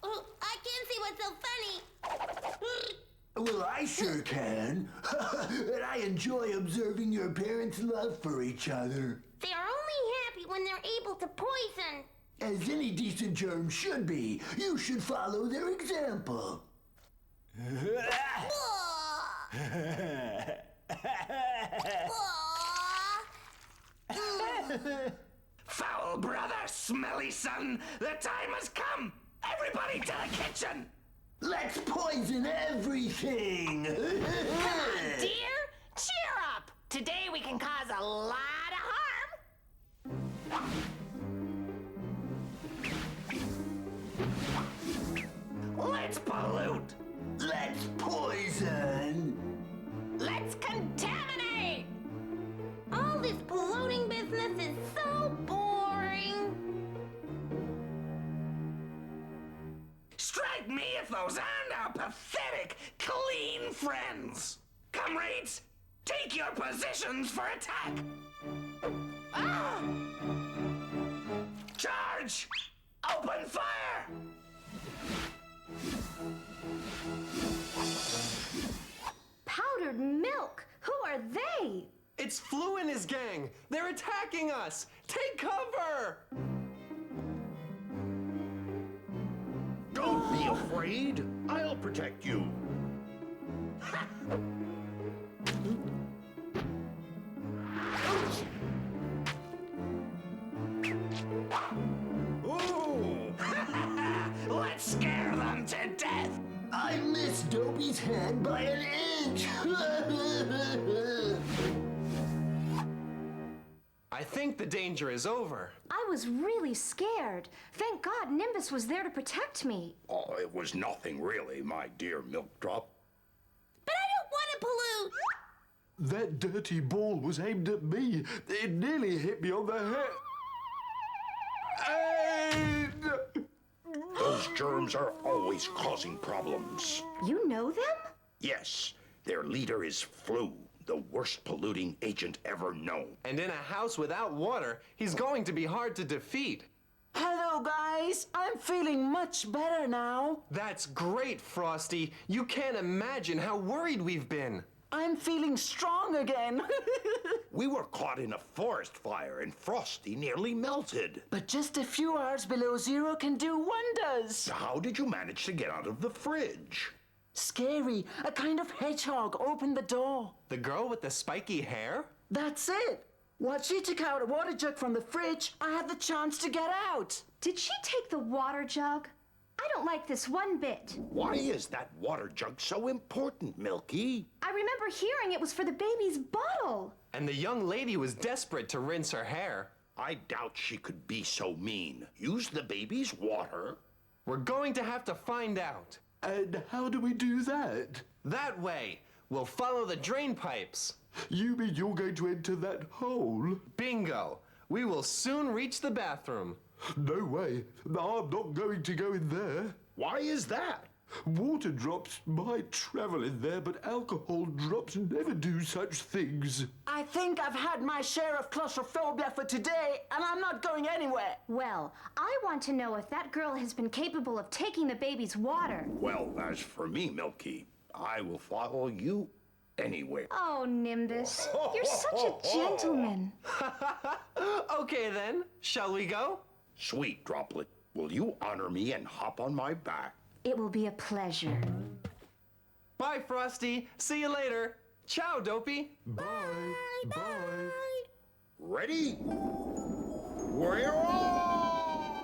Speaker 8: I can't see what's so funny.
Speaker 11: Well, I sure can. And I enjoy observing your parents' love for each other.
Speaker 8: They're only happy when they're able to poison.
Speaker 11: As any decent germ should be, you should follow their example.
Speaker 6: Foul brother, smelly son, the time has come. Everybody to the kitchen.
Speaker 11: Let's poison everything!
Speaker 16: Come on, dear. Cheer up. Today we can cause a lot of harm.
Speaker 6: Let's pollute.
Speaker 11: Let's poison.
Speaker 16: Let's contaminate.
Speaker 8: All this polluting business is so boring.
Speaker 6: Strike me if those aren't our pathetic, clean friends. Comrades, take your positions for attack. Ah! Charge! Open fire!
Speaker 13: Powdered milk? Who are they?
Speaker 2: It's Flu and his gang. They're attacking us. Take cover!
Speaker 3: Don't be afraid. I'll protect you.
Speaker 6: Ooh! Let's scare them to death!
Speaker 11: I missed Dopey's head by an inch!
Speaker 2: I think the danger is over.
Speaker 13: I was really scared. Thank God Nimbus was there to protect me.
Speaker 3: Oh, it was nothing really, my dear Milk Drop.
Speaker 8: But I don't want to pollute.
Speaker 12: That dirty ball was aimed at me. It nearly hit me on the head.
Speaker 3: Those germs are always causing problems.
Speaker 13: You know them?
Speaker 3: Yes, their leader is Flu, the worst polluting agent ever known.
Speaker 2: And in a house without water, he's going to be hard to defeat.
Speaker 9: Hello, guys. I'm feeling much better now.
Speaker 2: That's great, Frosty. You can't imagine how worried we've been.
Speaker 9: I'm feeling strong again.
Speaker 3: We were caught in a forest fire and Frosty nearly melted.
Speaker 9: But just a few hours below zero can do wonders.
Speaker 3: How did you manage to get out of the fridge?
Speaker 9: Scary. A kind of hedgehog opened the door.
Speaker 2: The girl with the spiky hair?
Speaker 9: That's it. While she took out a water jug from the fridge, I had the chance to get out.
Speaker 13: Did she take the water jug? I don't like this one bit.
Speaker 3: Why is that water jug so important, Milky?
Speaker 13: I remember hearing it was for the baby's bottle.
Speaker 2: And the young lady was desperate to rinse her hair.
Speaker 3: I doubt she could be so mean. Use the baby's water?
Speaker 2: We're going to have to find out.
Speaker 12: And how do we do that?
Speaker 2: That way, we'll follow the drain pipes.
Speaker 12: You mean you're going to enter that hole?
Speaker 2: Bingo! We will soon reach the bathroom.
Speaker 12: No way. I'm not going to go in there.
Speaker 3: Why is that?
Speaker 12: Water drops might travel in there, but alcohol drops never do such things.
Speaker 9: I think I've had my share of claustrophobia for today, and I'm not going anywhere.
Speaker 13: Well, I want to know if that girl has been capable of taking the baby's water.
Speaker 3: Well, as for me, Milky, I will follow you anywhere.
Speaker 13: Oh, Nimbus, you're such a gentleman.
Speaker 2: Okay then, shall we go?
Speaker 3: Sweet Droplet, will you honor me and hop on my back?
Speaker 13: It will be a pleasure.
Speaker 2: Bye, Frosty. See you later. Ciao, Dopey.
Speaker 12: Bye. Bye.
Speaker 3: Ready? We're off!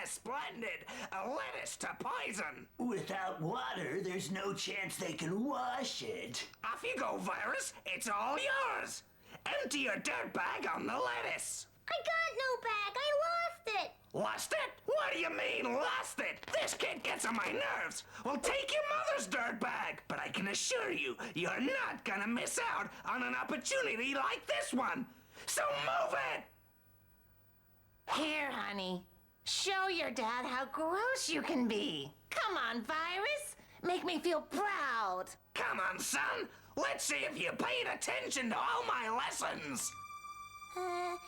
Speaker 6: Splendid! A lettuce to poison!
Speaker 11: Without water, there's no chance they can wash it.
Speaker 6: Off you go, Virus! It's all yours! Empty your dirt bag on the lettuce!
Speaker 8: I got no bag. I lost it.
Speaker 6: Lost it? What do you mean, lost it? This kid gets on my nerves. Well, take your mother's dirt bag. But I can assure you, you're not gonna miss out on an opportunity like this one. So move it!
Speaker 16: Here, honey. Show your dad how gross you can be. Come on, Virus. Make me feel proud.
Speaker 6: Come on, son. Let's see if you paid attention to all my lessons. Come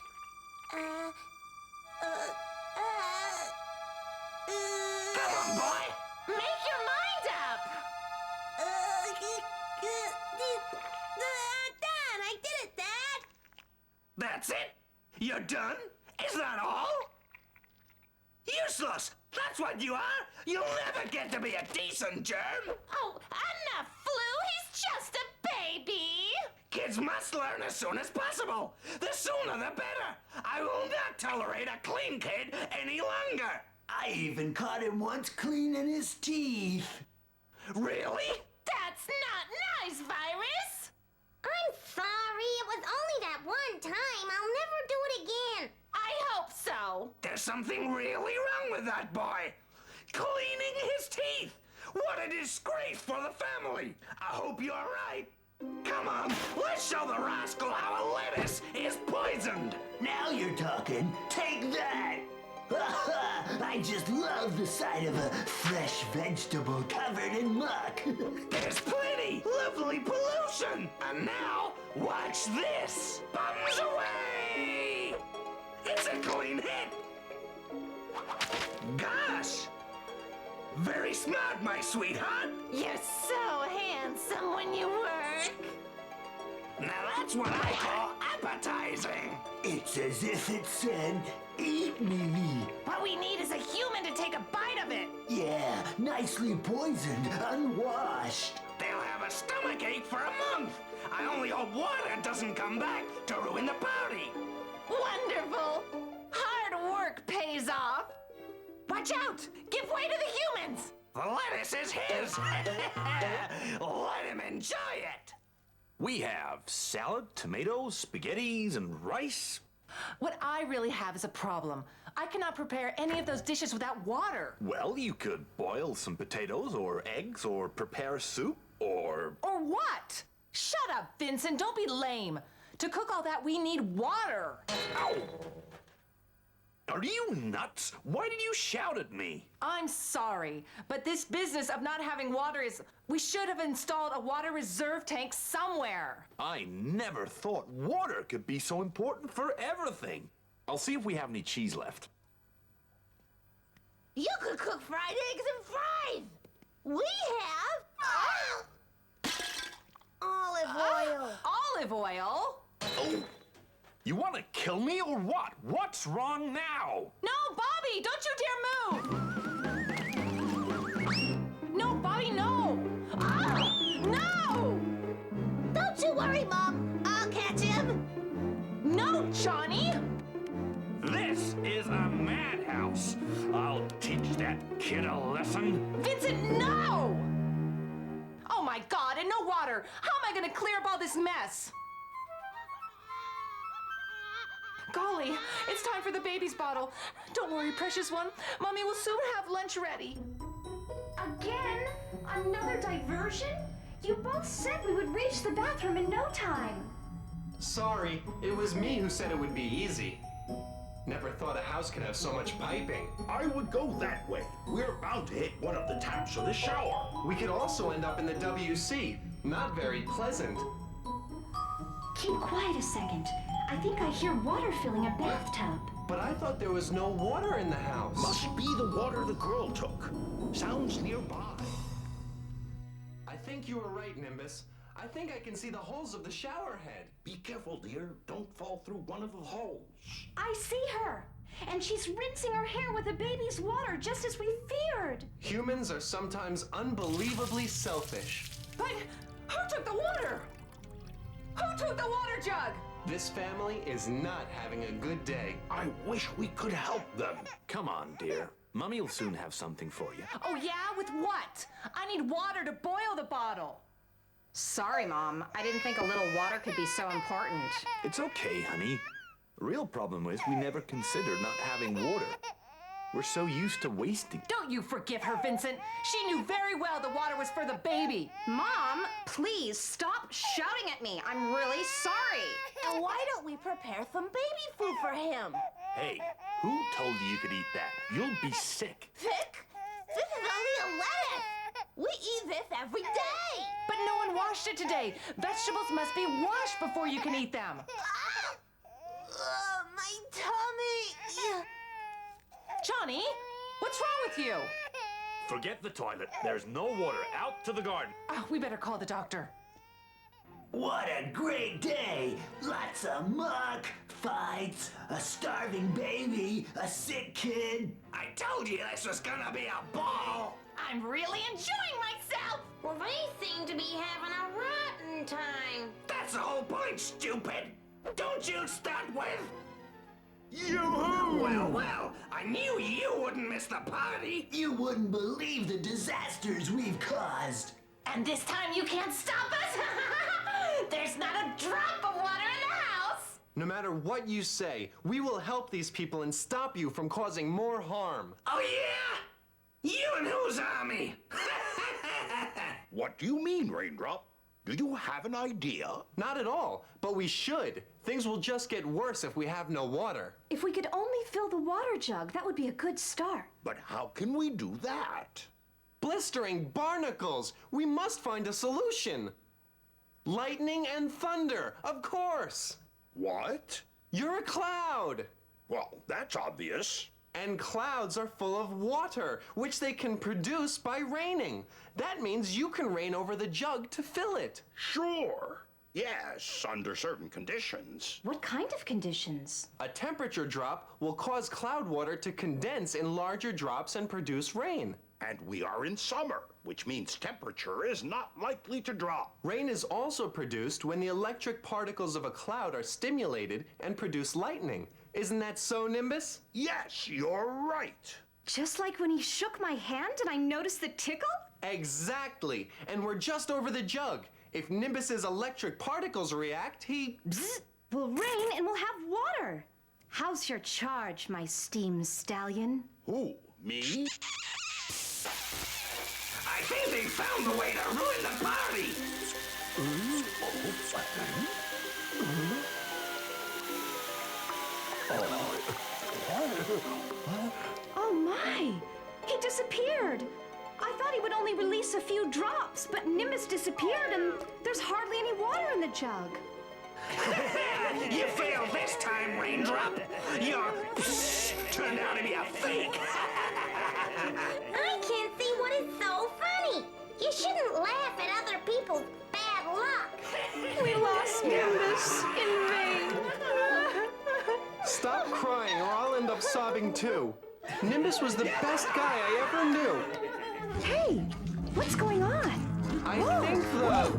Speaker 6: on, boy.
Speaker 16: Make your mind up.
Speaker 8: Dad, I did it, Dad.
Speaker 6: That's it? You're done? Is that all? Useless! That's what you are! You'll never get to be a decent germ!
Speaker 16: Oh, enough, Flu! He's just a baby!
Speaker 6: Kids must learn as soon as possible! The sooner the better! I will not tolerate a clean kid any longer!
Speaker 11: I even caught him once cleaning his teeth.
Speaker 6: Really?
Speaker 16: That's not nice, Virus!
Speaker 8: I'm sorry. It was only that one time. I'll never do it again.
Speaker 16: I hope so.
Speaker 6: There's something really wrong with that boy! Cleaning his teeth! What a disgrace for the family! I hope you're right! Come on, let's show the rascal how a lettuce is poisoned!
Speaker 11: Now you're talking. Take that! I just love the sight of a fresh vegetable covered in muck.
Speaker 6: There's plenty! Lovely pollution! And now, watch this! Bums away! It's a clean hit! Gosh! Very smart, my sweetheart!
Speaker 16: You're so handsome when you work.
Speaker 6: Now that's what I call appetizing!
Speaker 11: It's as if it said, eat me.
Speaker 16: What we need is a human to take a bite of it.
Speaker 11: Yeah, nicely poisoned, unwashed.
Speaker 6: They'll have a stomachache for a month! I only hope water doesn't come back to ruin the party!
Speaker 16: Wonderful! Hard work pays off. Watch out! Give way to the humans!
Speaker 6: The lettuce is his! Let him enjoy it!
Speaker 15: We have salad, tomatoes, spaghettis, and rice.
Speaker 10: What I really have is a problem. I cannot prepare any of those dishes without water.
Speaker 15: Well, you could boil some potatoes or eggs or prepare soup or...
Speaker 10: Or what? Shut up, Vincent. Don't be lame. To cook all that, we need water.
Speaker 15: Ow! Are you nuts? Why did you shout at me?
Speaker 10: I'm sorry, but this business of not having water is... We should have installed a water reserve tank somewhere.
Speaker 15: I never thought water could be so important for everything. I'll see if we have any cheese left.
Speaker 8: You could cook fried eggs and fries. We have olive oil.
Speaker 10: Olive oil?
Speaker 15: Oh. You want to kill me or what? What's wrong now?
Speaker 10: No, Bobby, don't you dare move! No, Bobby, no! Ah! No!
Speaker 8: Don't you worry, Mom.
Speaker 7: run.
Speaker 10: Vincent, no! Oh my God, and no water. How am I gonna clear up all this mess? Golly, it's time for the baby's bottle. Don't worry, precious one. Mommy will soon have lunch ready.
Speaker 13: Again? Another diversion? You both said we would reach the bathroom in no time.
Speaker 2: Sorry, it was me who said it would be easy. Never thought a house could have so much piping.
Speaker 3: I would go that way. We're bound to hit one of the taps of the shower.
Speaker 2: We could also end up in the WC. Not very pleasant.
Speaker 13: Keep quiet a second. I think I hear water filling a bathtub.
Speaker 2: But I thought there was no water in the house.
Speaker 3: Must be the water the girl took. Sounds nearby.
Speaker 2: I think you were right, Nimbus. I think I can see the holes of the shower head.
Speaker 3: Be careful, dear. Don't fall through one of the holes.
Speaker 13: I see her. And she's rinsing her hair with the baby's water, just as we feared.
Speaker 2: Humans are sometimes unbelievably selfish.
Speaker 10: But who took the water? Who took the water jug?
Speaker 2: This family is not having a good day.
Speaker 3: I wish we could help them.
Speaker 15: Come on, dear. Mummy will soon have something for you.
Speaker 10: Oh yeah? With what? I need water to boil the bottle.
Speaker 17: Sorry, Mom. I didn't think a little water could be so important.
Speaker 15: It's okay, honey. The real problem is we never considered not having water. We're so used to wasting.
Speaker 10: Don't you forgive her, Vincent. She knew very well the water was for the baby.
Speaker 17: Mom, please stop shouting at me. I'm really sorry.
Speaker 8: And why don't we prepare some baby food for him?
Speaker 15: Hey, who told you could eat that? You'll be sick.
Speaker 8: Sick? This is only a lettuce. We eat this every day.
Speaker 10: But no one washed it today. Vegetables must be washed before you can eat them.
Speaker 8: My tummy.
Speaker 10: Johnny, what's wrong with you?
Speaker 15: Forget the toilet. There's no water. Out to the garden.
Speaker 10: Oh, we better call the doctor.
Speaker 11: What a great day! Lots of muck, fights, a starving baby, a sick kid.
Speaker 6: I told you this was gonna be a ball.
Speaker 16: I'm really enjoying myself. Well, they seem to be having a rotten time.
Speaker 6: That's the whole point, stupid. Don't you start with...
Speaker 11: Yoo-hoo!
Speaker 6: Well, I knew you wouldn't miss the party.
Speaker 11: You wouldn't believe the disasters we've caused.
Speaker 16: And this time you can't stop us? There's not a drop of water in the house.
Speaker 2: No matter what you say, we will help these people and stop you from causing more harm.
Speaker 6: Oh, yeah? You and whose army?
Speaker 3: What do you mean, Raindrop? Do you have an idea?
Speaker 2: Not at all, but we should. Things will just get worse if we have no water.
Speaker 13: If we could only fill the water jug, that would be a good start.
Speaker 3: But how can we do that?
Speaker 2: Blistering barnacles! We must find a solution. Lightning and thunder, of course.
Speaker 3: What?
Speaker 2: You're a cloud.
Speaker 3: Well, that's obvious.
Speaker 2: And clouds are full of water, which they can produce by raining. That means you can rain over the jug to fill it.
Speaker 3: Sure. Yes, under certain conditions.
Speaker 13: What kind of conditions?
Speaker 2: A temperature drop will cause cloud water to condense in larger drops and produce rain.
Speaker 3: And we are in summer, which means temperature is not likely to drop.
Speaker 2: Rain is also produced when the electric particles of a cloud are stimulated and produce lightning. Isn't that so, Nimbus?
Speaker 3: Yes, you're right.
Speaker 13: Just like when he shook my hand and I noticed the tickle?
Speaker 2: Exactly. And we're just over the jug. If Nimbus's electric particles react, he
Speaker 13: will rain and we'll have water. How's your charge, my steam stallion?
Speaker 3: Who, me?
Speaker 6: I think they found the way to ruin the party.
Speaker 13: Oh my! He disappeared! I thought he would only release a few drops, but Nimbus disappeared and there's hardly any water in the jug.
Speaker 6: You failed this time, Raindrop. Your turned out to be a fake.
Speaker 8: I can't see what is so funny. You shouldn't laugh at other people's bad luck.
Speaker 13: We lost Nimbus in vain.
Speaker 2: Stop crying or I'll end up sobbing too. Nimbus was the best guy I ever knew.
Speaker 13: Hey, what's going on?
Speaker 2: I think the...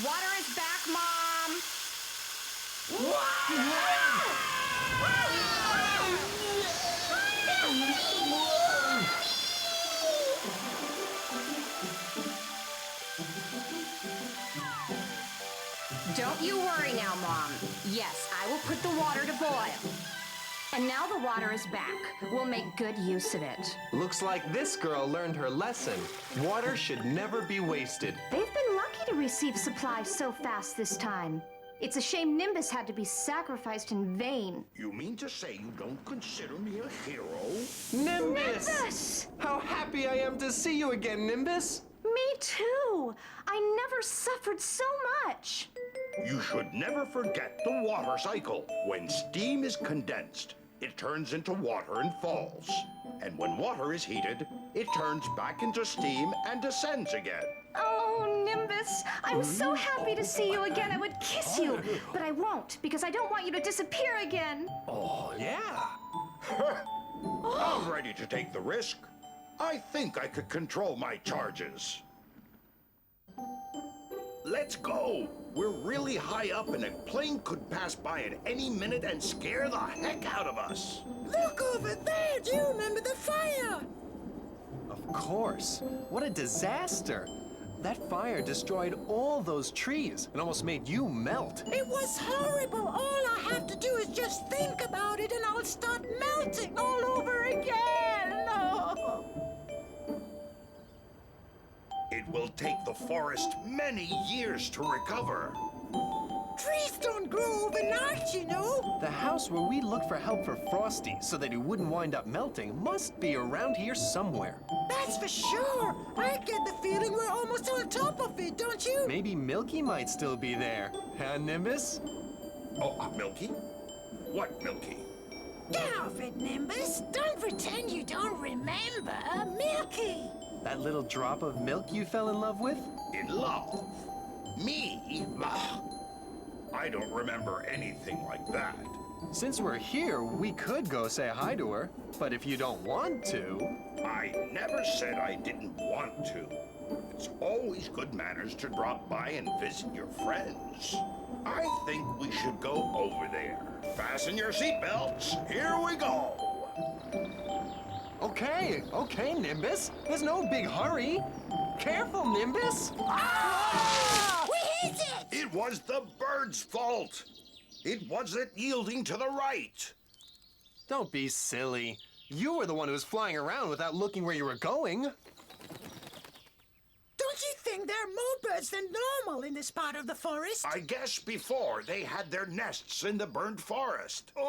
Speaker 17: Water is back, Mom. Don't you worry now, Mom. Yes, I will put the water to boil. And now the water is back. We'll make good use of it.
Speaker 2: Looks like this girl learned her lesson. Water should never be wasted.
Speaker 13: They've been lucky to receive supplies so fast this time. It's a shame Nimbus had to be sacrificed in vain.
Speaker 3: You mean to say you don't consider me a hero?
Speaker 2: Nimbus!
Speaker 13: Nimbus!
Speaker 2: How happy I am to see you again, Nimbus!
Speaker 13: Me too! I never suffered so much.
Speaker 3: You should never forget the water cycle. When steam is condensed, it turns into water and falls. And when water is heated, it turns back into steam and descends again.
Speaker 13: Oh, Nimbus, I'm so happy to see you again. I would kiss you, but I won't because I don't want you to disappear again.
Speaker 3: Oh, yeah. I'm ready to take the risk. I think I could control my charges. Let's go. We're really high up and a plane could pass by at any minute and scare the heck out of us.
Speaker 18: Look over there. Do you remember the fire?
Speaker 2: Of course. What a disaster. That fire destroyed all those trees and almost made you melt.
Speaker 18: It was horrible. All I have to do is just think about it and I'll start melting all over again. Oh.
Speaker 3: It will take the forest many years to recover.
Speaker 18: Trees don't grow overnight, you know.
Speaker 2: The house where we looked for help for Frosty so that he wouldn't wind up melting must be around here somewhere.
Speaker 18: That's for sure. I get the feeling we're almost on top of it, don't you?
Speaker 2: Maybe Milky might still be there. Huh, Nimbus?
Speaker 3: Oh, Milky? What Milky?
Speaker 18: Get off it, Nimbus. Don't pretend you don't remember. Milky.
Speaker 2: That little drop of milk you fell in love with?
Speaker 3: In love? Me? Bah. I don't remember anything like that.
Speaker 2: Since we're here, we could go say hi to her. But if you don't want to...
Speaker 3: I never said I didn't want to. It's always good manners to drop by and visit your friends. I think we should go over there. Fasten your seatbelts. Here we go.
Speaker 2: Okay, Nimbus. There's no big hurry. Careful, Nimbus.
Speaker 18: Ah! We hit it!
Speaker 3: It was the bird's fault. It wasn't yielding to the right.
Speaker 2: Don't be silly. You were the one who was flying around without looking where you were going.
Speaker 18: Don't you think there are more birds than normal in this part of the forest?
Speaker 3: I guess before they had their nests in the burned forest. Oh!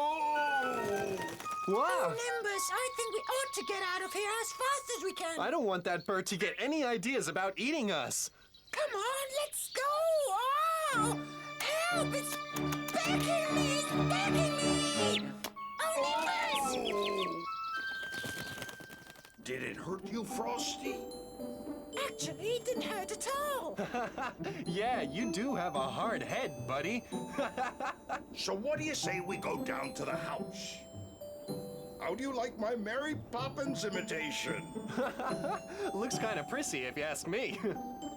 Speaker 2: Wow!
Speaker 18: Oh, Nimbus, I think we ought to get out of here as fast as we can.
Speaker 2: I don't want that bird to get any ideas about eating us.
Speaker 18: Come on, let's go! Oh! Help! It's becking me! It's becking me! Oh, Nimbus!
Speaker 3: Did it hurt you, Frosty?
Speaker 18: Actually, it didn't hurt at all.
Speaker 2: Yeah, you do have a hard head, buddy.
Speaker 3: So what do you say we go down to the house? How do you like my Mary Poppins imitation?
Speaker 2: Looks kind of prissy, if you ask me.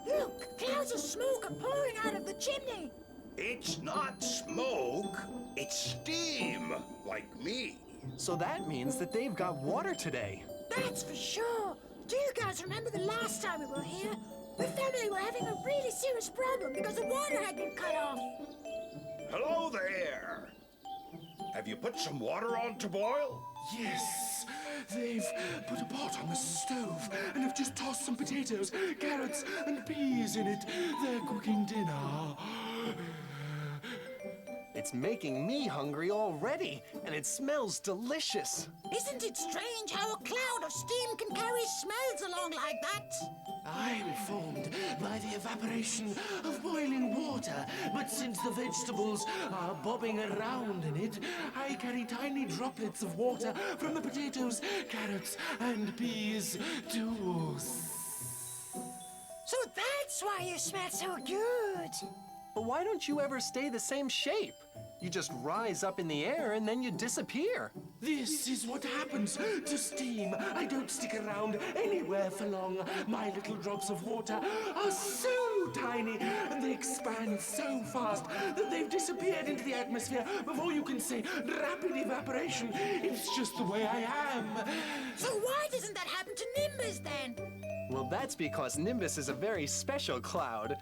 Speaker 18: Look, clouds of smoke are pouring out of the chimney.
Speaker 3: It's not smoke, it's steam, like me.
Speaker 2: So that means that they've got water today.
Speaker 18: That's for sure. Do you guys remember the last time we were here? The family were having a really serious problem because the water had been cut off.
Speaker 3: Hello there. Have you put some water on to boil?
Speaker 14: Yes, they've put a pot on the stove and have just tossed some potatoes, carrots, and peas in it. They're cooking dinner.
Speaker 2: It's making me hungry already, and it smells delicious.
Speaker 18: Isn't it strange how a cloud of steam can carry smells along like that?
Speaker 14: I'm formed by the evaporation of boiling water, but since the vegetables are bobbing around in it, I carry tiny droplets of water from the potatoes, carrots, and peas too.
Speaker 18: So that's why you smell so good.
Speaker 2: But why don't you ever stay the same shape? You just rise up in the air and then you disappear.
Speaker 14: This is what happens to steam. I don't stick around anywhere for long. My little drops of water are so tiny and they expand so fast that they've disappeared into the atmosphere before you can say rapid evaporation. It's just the way I am.
Speaker 18: So why doesn't that happen to Nimbus then?
Speaker 2: Well, that's because Nimbus is a very special cloud.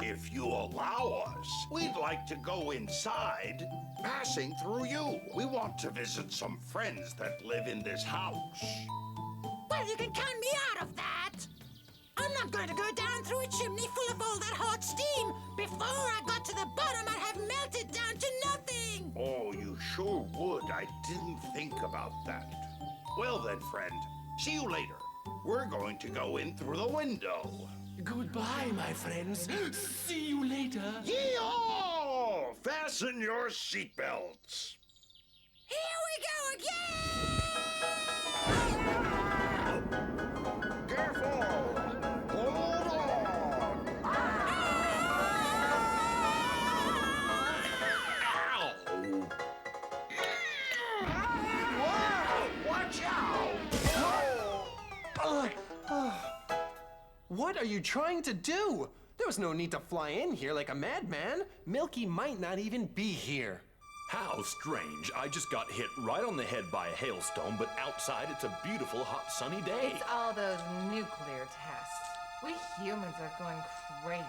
Speaker 3: If you allow us, we'd like to go inside, passing through you. We want to visit some friends that live in this house.
Speaker 18: Well, you can count me out of that. I'm not going to go down through a chimney full of all that hot steam. Before I got to the bottom, I'd have melted down to nothing.
Speaker 3: Oh, you sure would. I didn't think about that. Well then, friend, see you later. We're going to go in through the window.
Speaker 14: Goodbye, my friends. See you later.
Speaker 3: Yee-haw! Fasten your seatbelts.
Speaker 18: Here we go again!
Speaker 3: Careful! Hold on! Ow! Whoa! Watch out!
Speaker 2: What are you trying to do? There was no need to fly in here like a madman. Milky might not even be here.
Speaker 15: How strange. I just got hit right on the head by a hailstone, but outside it's a beautiful, hot, sunny day.
Speaker 10: It's all those nuclear tests. We humans are going crazy.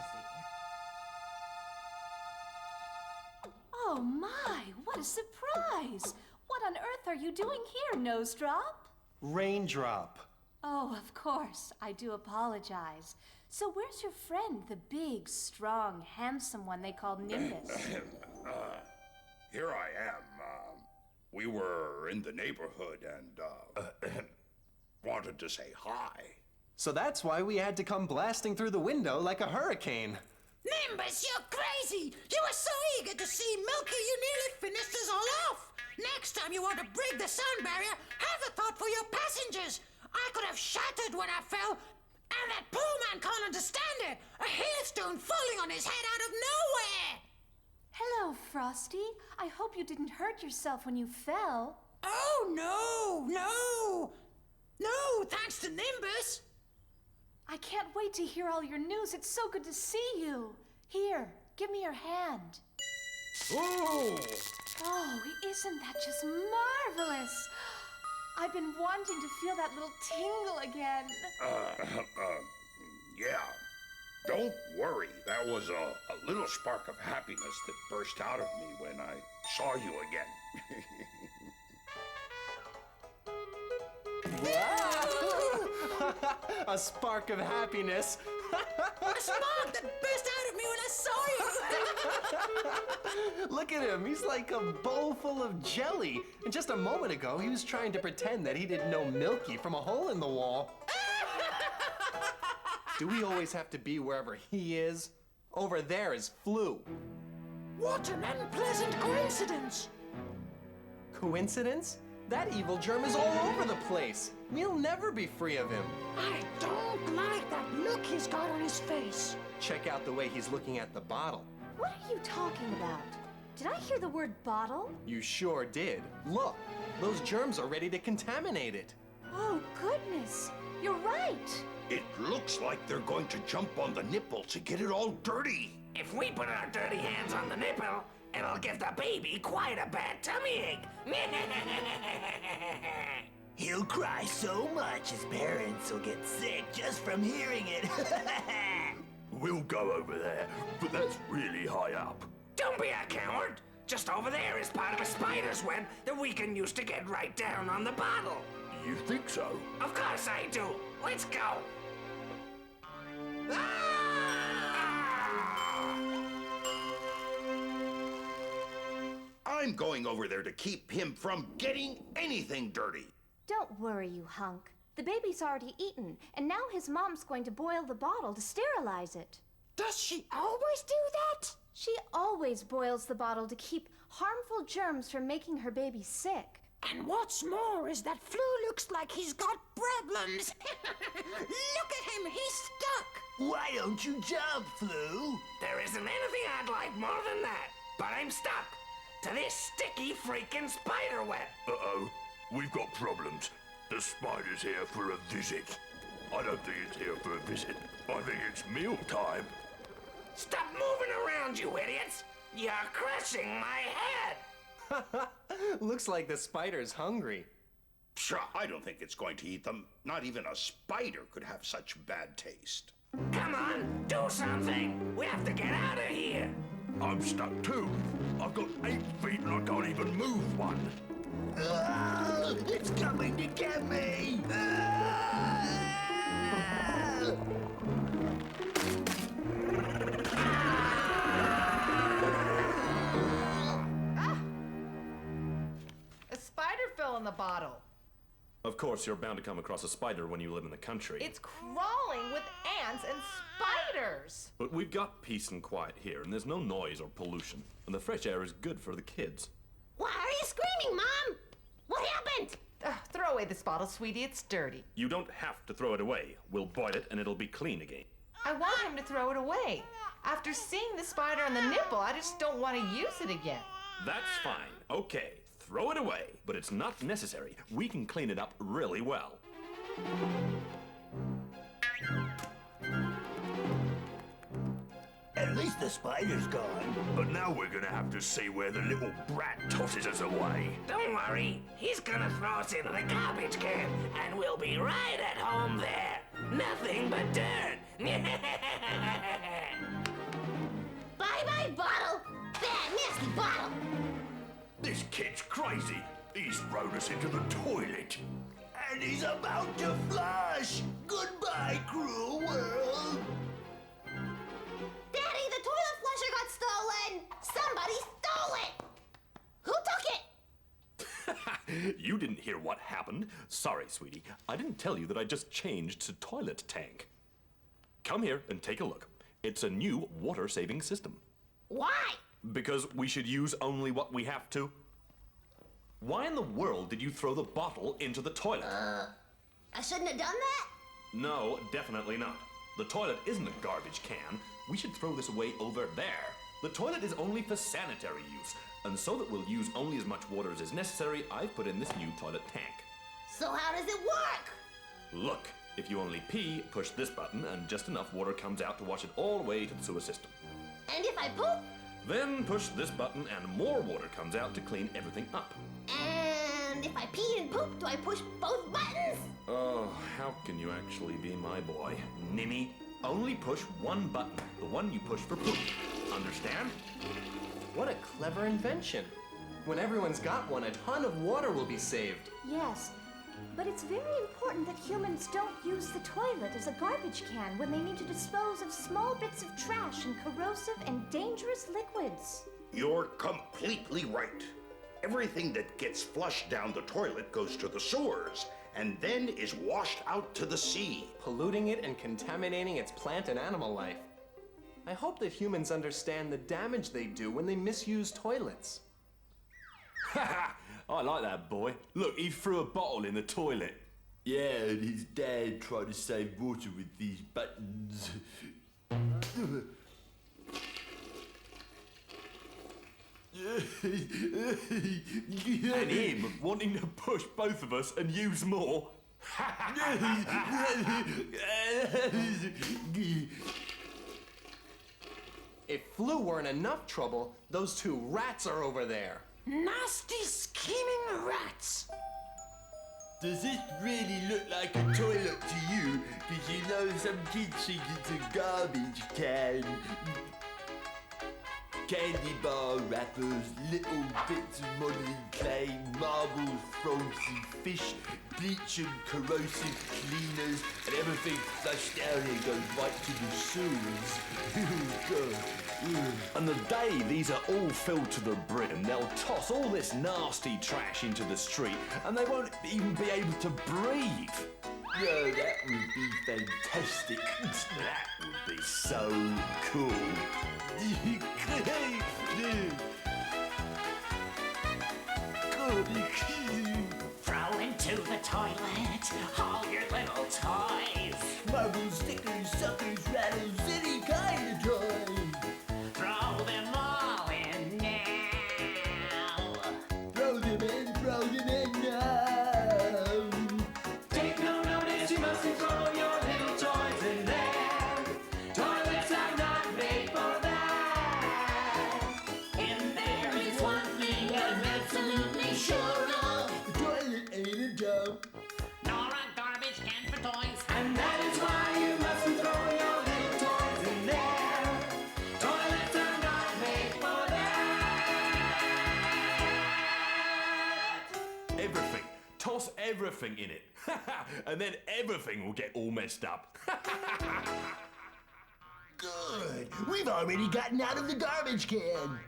Speaker 13: Oh my, what a surprise! What on earth are you doing here, Nosedrop?
Speaker 2: Raindrop.
Speaker 13: Oh, of course. I do apologize. So where's your friend, the big, strong, handsome one they call Nimbus?
Speaker 3: Here I am. We were in the neighborhood and wanted to say hi.
Speaker 2: So that's why we had to come blasting through the window like a hurricane.
Speaker 18: Nimbus, you're crazy! You were so eager to see Milky, you nearly finished us all off! Next time you want to break the sound barrier, have a thought for your passengers! I could have shattered when I fell, and that poor man can't understand it! A hailstone falling on his head out of nowhere!
Speaker 13: Hello, Frosty. I hope you didn't hurt yourself when you fell.
Speaker 18: Oh, no, thanks to Nimbus!
Speaker 13: I can't wait to hear all your news. It's so good to see you. Here, give me your hand.
Speaker 3: Ooh!
Speaker 13: Oh, isn't that just marvelous? I've been wanting to feel that little tingle again.
Speaker 3: Yeah. Don't worry. That was a little spark of happiness that burst out of me when I saw you again.
Speaker 2: A spark of happiness.
Speaker 18: A spark that burst out of me when I saw you!
Speaker 2: Look at him. He's like a bowl full of jelly. And just a moment ago, he was trying to pretend that he didn't know Milky from a hole in the wall. Do we always have to be wherever he is? Over there is Flu.
Speaker 18: What an unpleasant coincidence!
Speaker 2: Coincidence? That evil germ is all over the place. We'll never be free of him.
Speaker 18: I don't like that look he's got on his face.
Speaker 2: Check out the way he's looking at the bottle.
Speaker 13: What are you talking about? Did I hear the word bottle?
Speaker 2: You sure did. Look, those germs are ready to contaminate it.
Speaker 13: Oh, goodness. You're right.
Speaker 3: It looks like they're going to jump on the nipple to get it all dirty.
Speaker 6: If we put our dirty hands on the nipple, it'll give the baby quite a bad tummy ache.
Speaker 11: He'll cry so much his parents will get sick just from hearing it.
Speaker 7: We'll go over there, but that's really high up.
Speaker 6: Don't be a coward. Just over there is part of a spider's web that we can use to get right down on the bottle.
Speaker 7: You think so?
Speaker 6: Of course I do. Let's go.
Speaker 3: I'm going over there to keep him from getting anything dirty.
Speaker 13: Don't worry, you hunk. The baby's already eaten, and now his mom's going to boil the bottle to sterilize it.
Speaker 18: Does she always do that?
Speaker 13: She always boils the bottle to keep harmful germs from making her baby sick.
Speaker 18: And what's more is that Flu looks like he's got problems. Look at him, he's stuck.
Speaker 11: Why don't you jump, Flu?
Speaker 6: There isn't anything I'd like more than that, but I'm stuck to this sticky freaking spider web.
Speaker 7: Uh-oh, we've got problems. The spider's here for a visit. I don't think it's here for a visit. I think it's meal time.
Speaker 6: Stop moving around, you idiots! You're crushing my head!
Speaker 2: Looks like the spider's hungry.
Speaker 3: Pshaw, I don't think it's going to eat them. Not even a spider could have such bad taste.
Speaker 6: Come on, do something. We have to get out of here.
Speaker 7: I'm stuck too. I've got 8 feet and I can't even move one.
Speaker 11: It's coming to get me!
Speaker 10: A spider fell in the bottle.
Speaker 1: Of course, you're bound to come across a spider when you live in the country.
Speaker 10: It's crawling with ants and spiders.
Speaker 1: But we've got peace and quiet here, and there's no noise or pollution. And the fresh air is good for the kids.
Speaker 16: Why are you screaming, Mom? What happened?
Speaker 10: Throw away this bottle, sweetie. It's dirty.
Speaker 1: You don't have to throw it away. We'll boil it and it'll be clean again.
Speaker 10: I want him to throw it away. After seeing the spider on the nipple, I just don't want to use it again.
Speaker 1: That's fine. Okay, throw it away. But it's not necessary. We can clean it up really well.
Speaker 11: At least the spider's gone.
Speaker 7: But now we're gonna have to see where the little brat tosses us away.
Speaker 6: Don't worry, he's gonna throw us into the garbage can, and we'll be right at home there. Nothing but dirt.
Speaker 16: Bye-bye, bottle. Bad, nasty bottle.
Speaker 7: This kid's crazy. He's thrown us into the toilet.
Speaker 11: And he's about to flush! Goodbye, cruel world!
Speaker 16: Daddy, the toilet flusher got stolen. Somebody stole it. Who took it?
Speaker 1: You didn't hear what happened. Sorry, sweetie. I didn't tell you that I just changed to toilet tank. Come here and take a look. It's a new water-saving system.
Speaker 16: Why?
Speaker 1: Because we should use only what we have to. Why in the world did you throw the bottle into the toilet?
Speaker 16: I shouldn't have done that?
Speaker 1: No, definitely not. The toilet isn't a garbage can. We should throw this away over there. The toilet is only for sanitary use, and so that we'll use only as much water as is necessary, I've put in this new toilet tank.
Speaker 16: So how does it work?
Speaker 1: Look, if you only pee, push this button, and just enough water comes out to wash it all the way to the sewer system.
Speaker 16: And if I poop?
Speaker 1: Then push this button, and more water comes out to clean everything up.
Speaker 16: And if I pee and poop, do I push both buttons?
Speaker 1: Oh, how can you actually be my boy? Nimmy, only push one button, the one you push for poop. Understand?
Speaker 2: What a clever invention. When everyone's got one, a ton of water will be saved.
Speaker 13: Yes, but it's very important that humans don't use the toilet as a garbage can when they need to dispose of small bits of trash and corrosive and dangerous liquids.
Speaker 3: You're completely right. Everything that gets flushed down the toilet goes to the sewers and then is washed out to the sea,
Speaker 2: polluting it and contaminating its plant and animal life. I hope that humans understand the damage they do when they misuse toilets.
Speaker 1: Ha! I like that boy. Look, he threw a bottle in the toilet.
Speaker 12: Yeah, and his dad tried to save water with these buttons.
Speaker 1: And him wanting to push both of us and use more.
Speaker 2: If flu weren't enough trouble, those two rats are over there.
Speaker 18: Nasty, scheming rats.
Speaker 12: Does this really look like a toilet to you? Because you know some kids think it's a garbage can. Candy bar wrappers, little bits of modeling clay, marbles, frozen fish, bleach and corrosive cleaners, and everything flushed down here goes right to the sewers. Oh, God.
Speaker 1: And the day these are all filled to the brim, they'll toss all this nasty trash into the street, and they won't even be able to breathe.
Speaker 12: No, that would be fantastic.
Speaker 1: That would be so cool.
Speaker 6: Throw into the toilet all your little toys.
Speaker 12: Marbles, stickers, suckers, rattles, any kind of toy.
Speaker 6: Throw them all in now.
Speaker 12: Throw them in now.
Speaker 14: Take no notice, you mustn't throw your little toys in there. Toilets are not made for that.
Speaker 6: And there is one thing I'm absolutely sure of.
Speaker 12: The toilet ain't a dumb
Speaker 15: everything in it. And then everything will get all messed up.
Speaker 12: Good. We've already gotten out of the garbage can.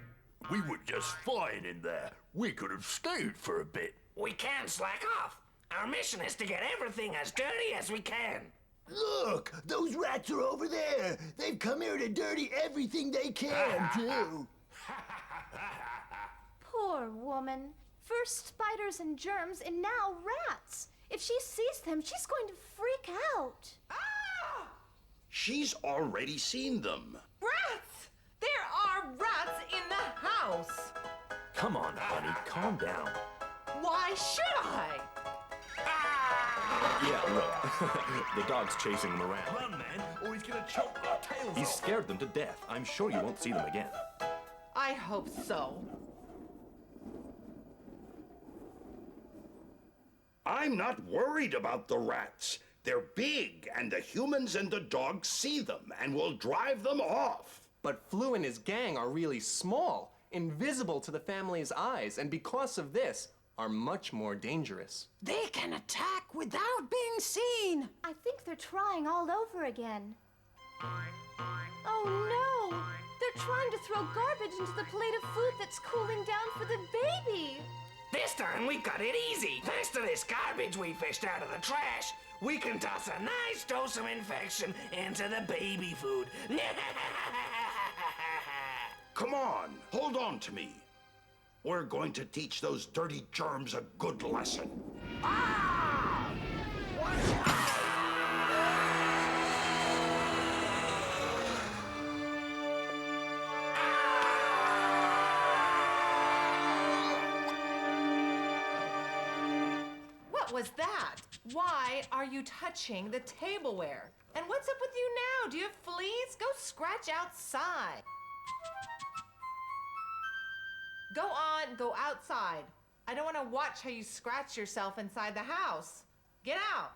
Speaker 7: We were just fine in there. We could have stayed for a bit.
Speaker 6: We can't slack off. Our mission is to get everything as dirty as we can.
Speaker 12: Look, those rats are over there. They've come here to dirty everything they can, too.
Speaker 13: Poor woman. First spiders and germs, and now rats. If she sees them, she's going to freak out.
Speaker 3: She's already seen them.
Speaker 10: Rats! There are rats in the house.
Speaker 15: Come on, honey, calm down.
Speaker 10: Why should I?
Speaker 15: Yeah, look. The dog's chasing them around.
Speaker 7: Run, man, or he's gonna chop our tails
Speaker 15: He's
Speaker 7: off.
Speaker 15: scared them to death. I'm sure you won't see them again.
Speaker 10: I hope so.
Speaker 3: I'm not worried about the rats. They're big, and the humans and the dogs see them and will drive them off.
Speaker 2: But Flu and his gang are really small, invisible to the family's eyes, and because of this, are much more dangerous.
Speaker 18: They can attack without being seen.
Speaker 13: I think they're trying all over again. Oh no! They're trying to throw garbage into the plate of food that's cooling down for the baby.
Speaker 6: This time we got it easy. Thanks to this garbage we fished out of the trash, we can toss a nice dose of infection into the baby food.
Speaker 3: Come on, hold on to me. We're going to teach those dirty germs a good lesson.
Speaker 10: What was that? Why are you touching the tableware? And what's up with you now? Do you have fleas? Go scratch outside. Go on, go outside. I don't want to watch how you scratch yourself inside the house. Get out.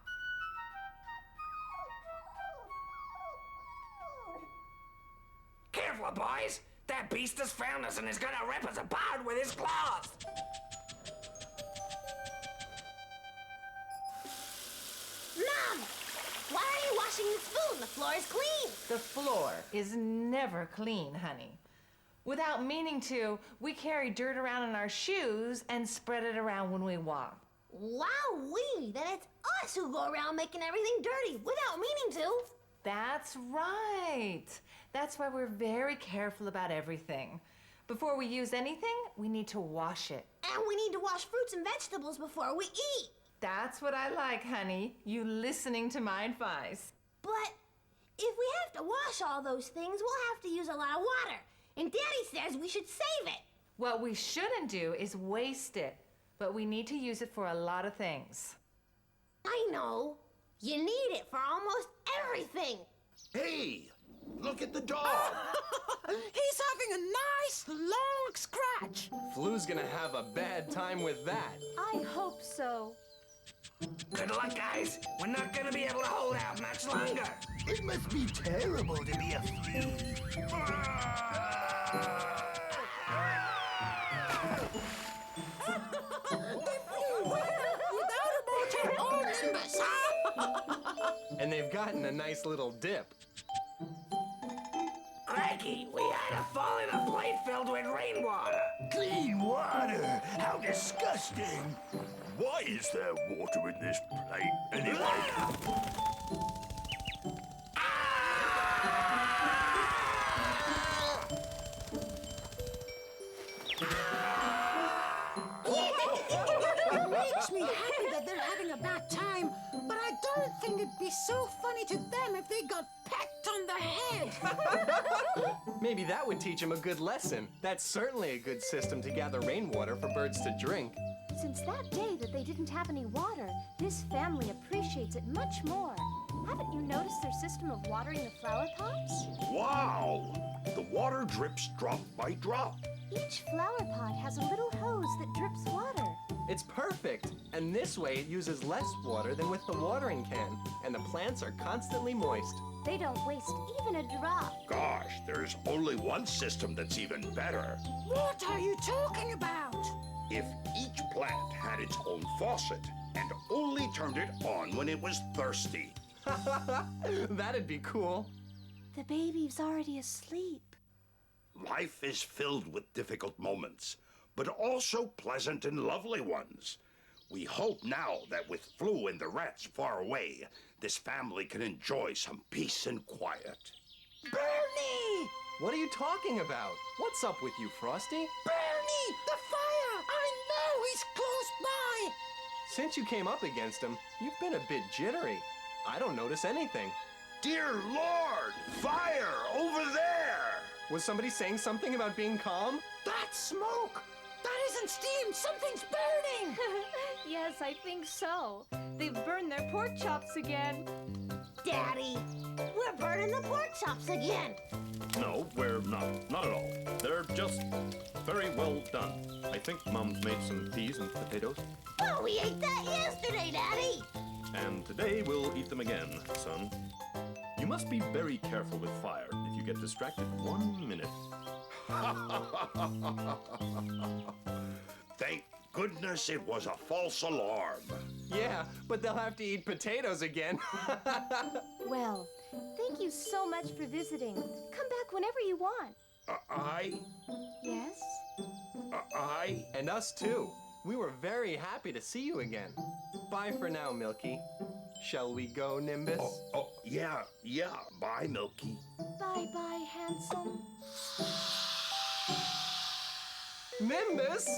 Speaker 6: Careful, boys. That beast has found us and is gonna rip us apart with his claws.
Speaker 8: Mom! Why are you washing the spoon? The floor is clean.
Speaker 10: The floor is never clean, honey. Without meaning to, we carry dirt around in our shoes and spread it around when we walk.
Speaker 8: Wowee! Then it's us who go around making everything dirty without meaning to.
Speaker 10: That's right. That's why we're very careful about everything. Before we use anything, we need to wash it.
Speaker 8: And we need to wash fruits and vegetables before we eat.
Speaker 10: That's what I like, honey. You listening to my advice.
Speaker 8: But if we have to wash all those things, we'll have to use a lot of water. And Daddy says we should save it.
Speaker 10: What we shouldn't do is waste it, but we need to use it for a lot of things.
Speaker 8: I know. You need it for almost everything.
Speaker 3: Hey, look at the dog.
Speaker 18: He's having a nice long scratch.
Speaker 2: Flu's gonna have a bad time with that.
Speaker 13: I hope so.
Speaker 6: Good luck, guys. We're not gonna be able to hold out much longer.
Speaker 12: It must be terrible to be a flea.
Speaker 2: And they've gotten a nice little dip.
Speaker 6: Crikey, we had a fall in a plate filled with rainwater.
Speaker 12: Clean water! How disgusting!
Speaker 7: Why is there water in this plate anyway?
Speaker 18: It makes me happy that they're having a bad time, but I don't think it'd be so funny to them if they got pecked on the head.
Speaker 2: Maybe that would teach them a good lesson. That's certainly a good system to gather rainwater for birds to drink.
Speaker 13: Since that day that they didn't have any water, this family appreciates it much more. Haven't you noticed their system of watering the flower pots?
Speaker 3: Wow! The water drips drop by drop.
Speaker 13: Each flower pot has a little hose that drips water.
Speaker 2: It's perfect. And this way it uses less water than with the watering can. And the plants are constantly moist.
Speaker 13: They don't waste even a drop.
Speaker 3: Gosh, there's only one system that's even better.
Speaker 18: What are you talking about?
Speaker 3: If each plant had its own faucet and only turned it on when it was thirsty.
Speaker 2: That'd be cool.
Speaker 8: The baby's already asleep.
Speaker 3: Life is filled with difficult moments, but also pleasant and lovely ones. We hope now that with Flu and the rats far away, this family can enjoy some peace and quiet.
Speaker 2: Bernie! What are you talking about? What's up with you, Frosty?
Speaker 18: Bernie! The fire! I know he's close by!
Speaker 2: Since you came up against him, you've been a bit jittery. I don't notice anything.
Speaker 3: Dear Lord! Fire! Over there!
Speaker 2: Was somebody saying something about being calm?
Speaker 18: That's smoke! That isn't steam! Something's burning!
Speaker 13: Yes, I think so. They've burned their pork chops again.
Speaker 8: Daddy, we're burning the pork chops again.
Speaker 1: No, we're not. Not at all. They're just very well done. I think Mom's made some peas and potatoes.
Speaker 8: Oh, we ate that yesterday, Daddy.
Speaker 1: And today we'll eat them again, son. You must be very careful with fire. If you get distracted 1 minute.
Speaker 3: Thank goodness it was a false alarm.
Speaker 2: Yeah, but they'll have to eat potatoes again.
Speaker 13: Well, thank you so much for visiting. Come back whenever you want. Yes?
Speaker 2: And us too. We were very happy to see you again. Bye for now, Milky. Shall we go, Nimbus?
Speaker 3: Yeah. Bye, Milky.
Speaker 13: Bye-bye, handsome.
Speaker 2: Nimbus!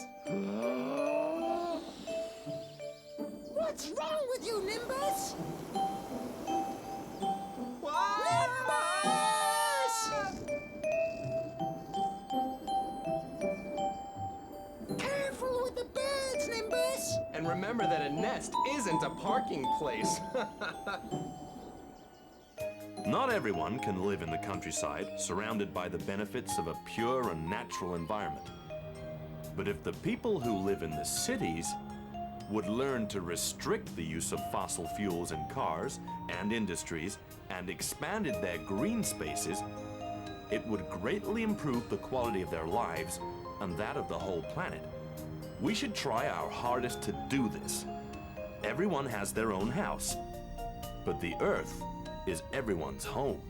Speaker 18: What's wrong with you, Nimbus? Careful with the birds, Nimbus!
Speaker 2: And remember that a nest isn't a parking place.
Speaker 15: Not everyone can live in the countryside, surrounded by the benefits of a pure and natural environment. But if the people who live in the cities would learn to restrict the use of fossil fuels in cars and industries and expanded their green spaces, it would greatly improve the quality of their lives and that of the whole planet. We should try our hardest to do this. Everyone has their own house, but the Earth is everyone's home.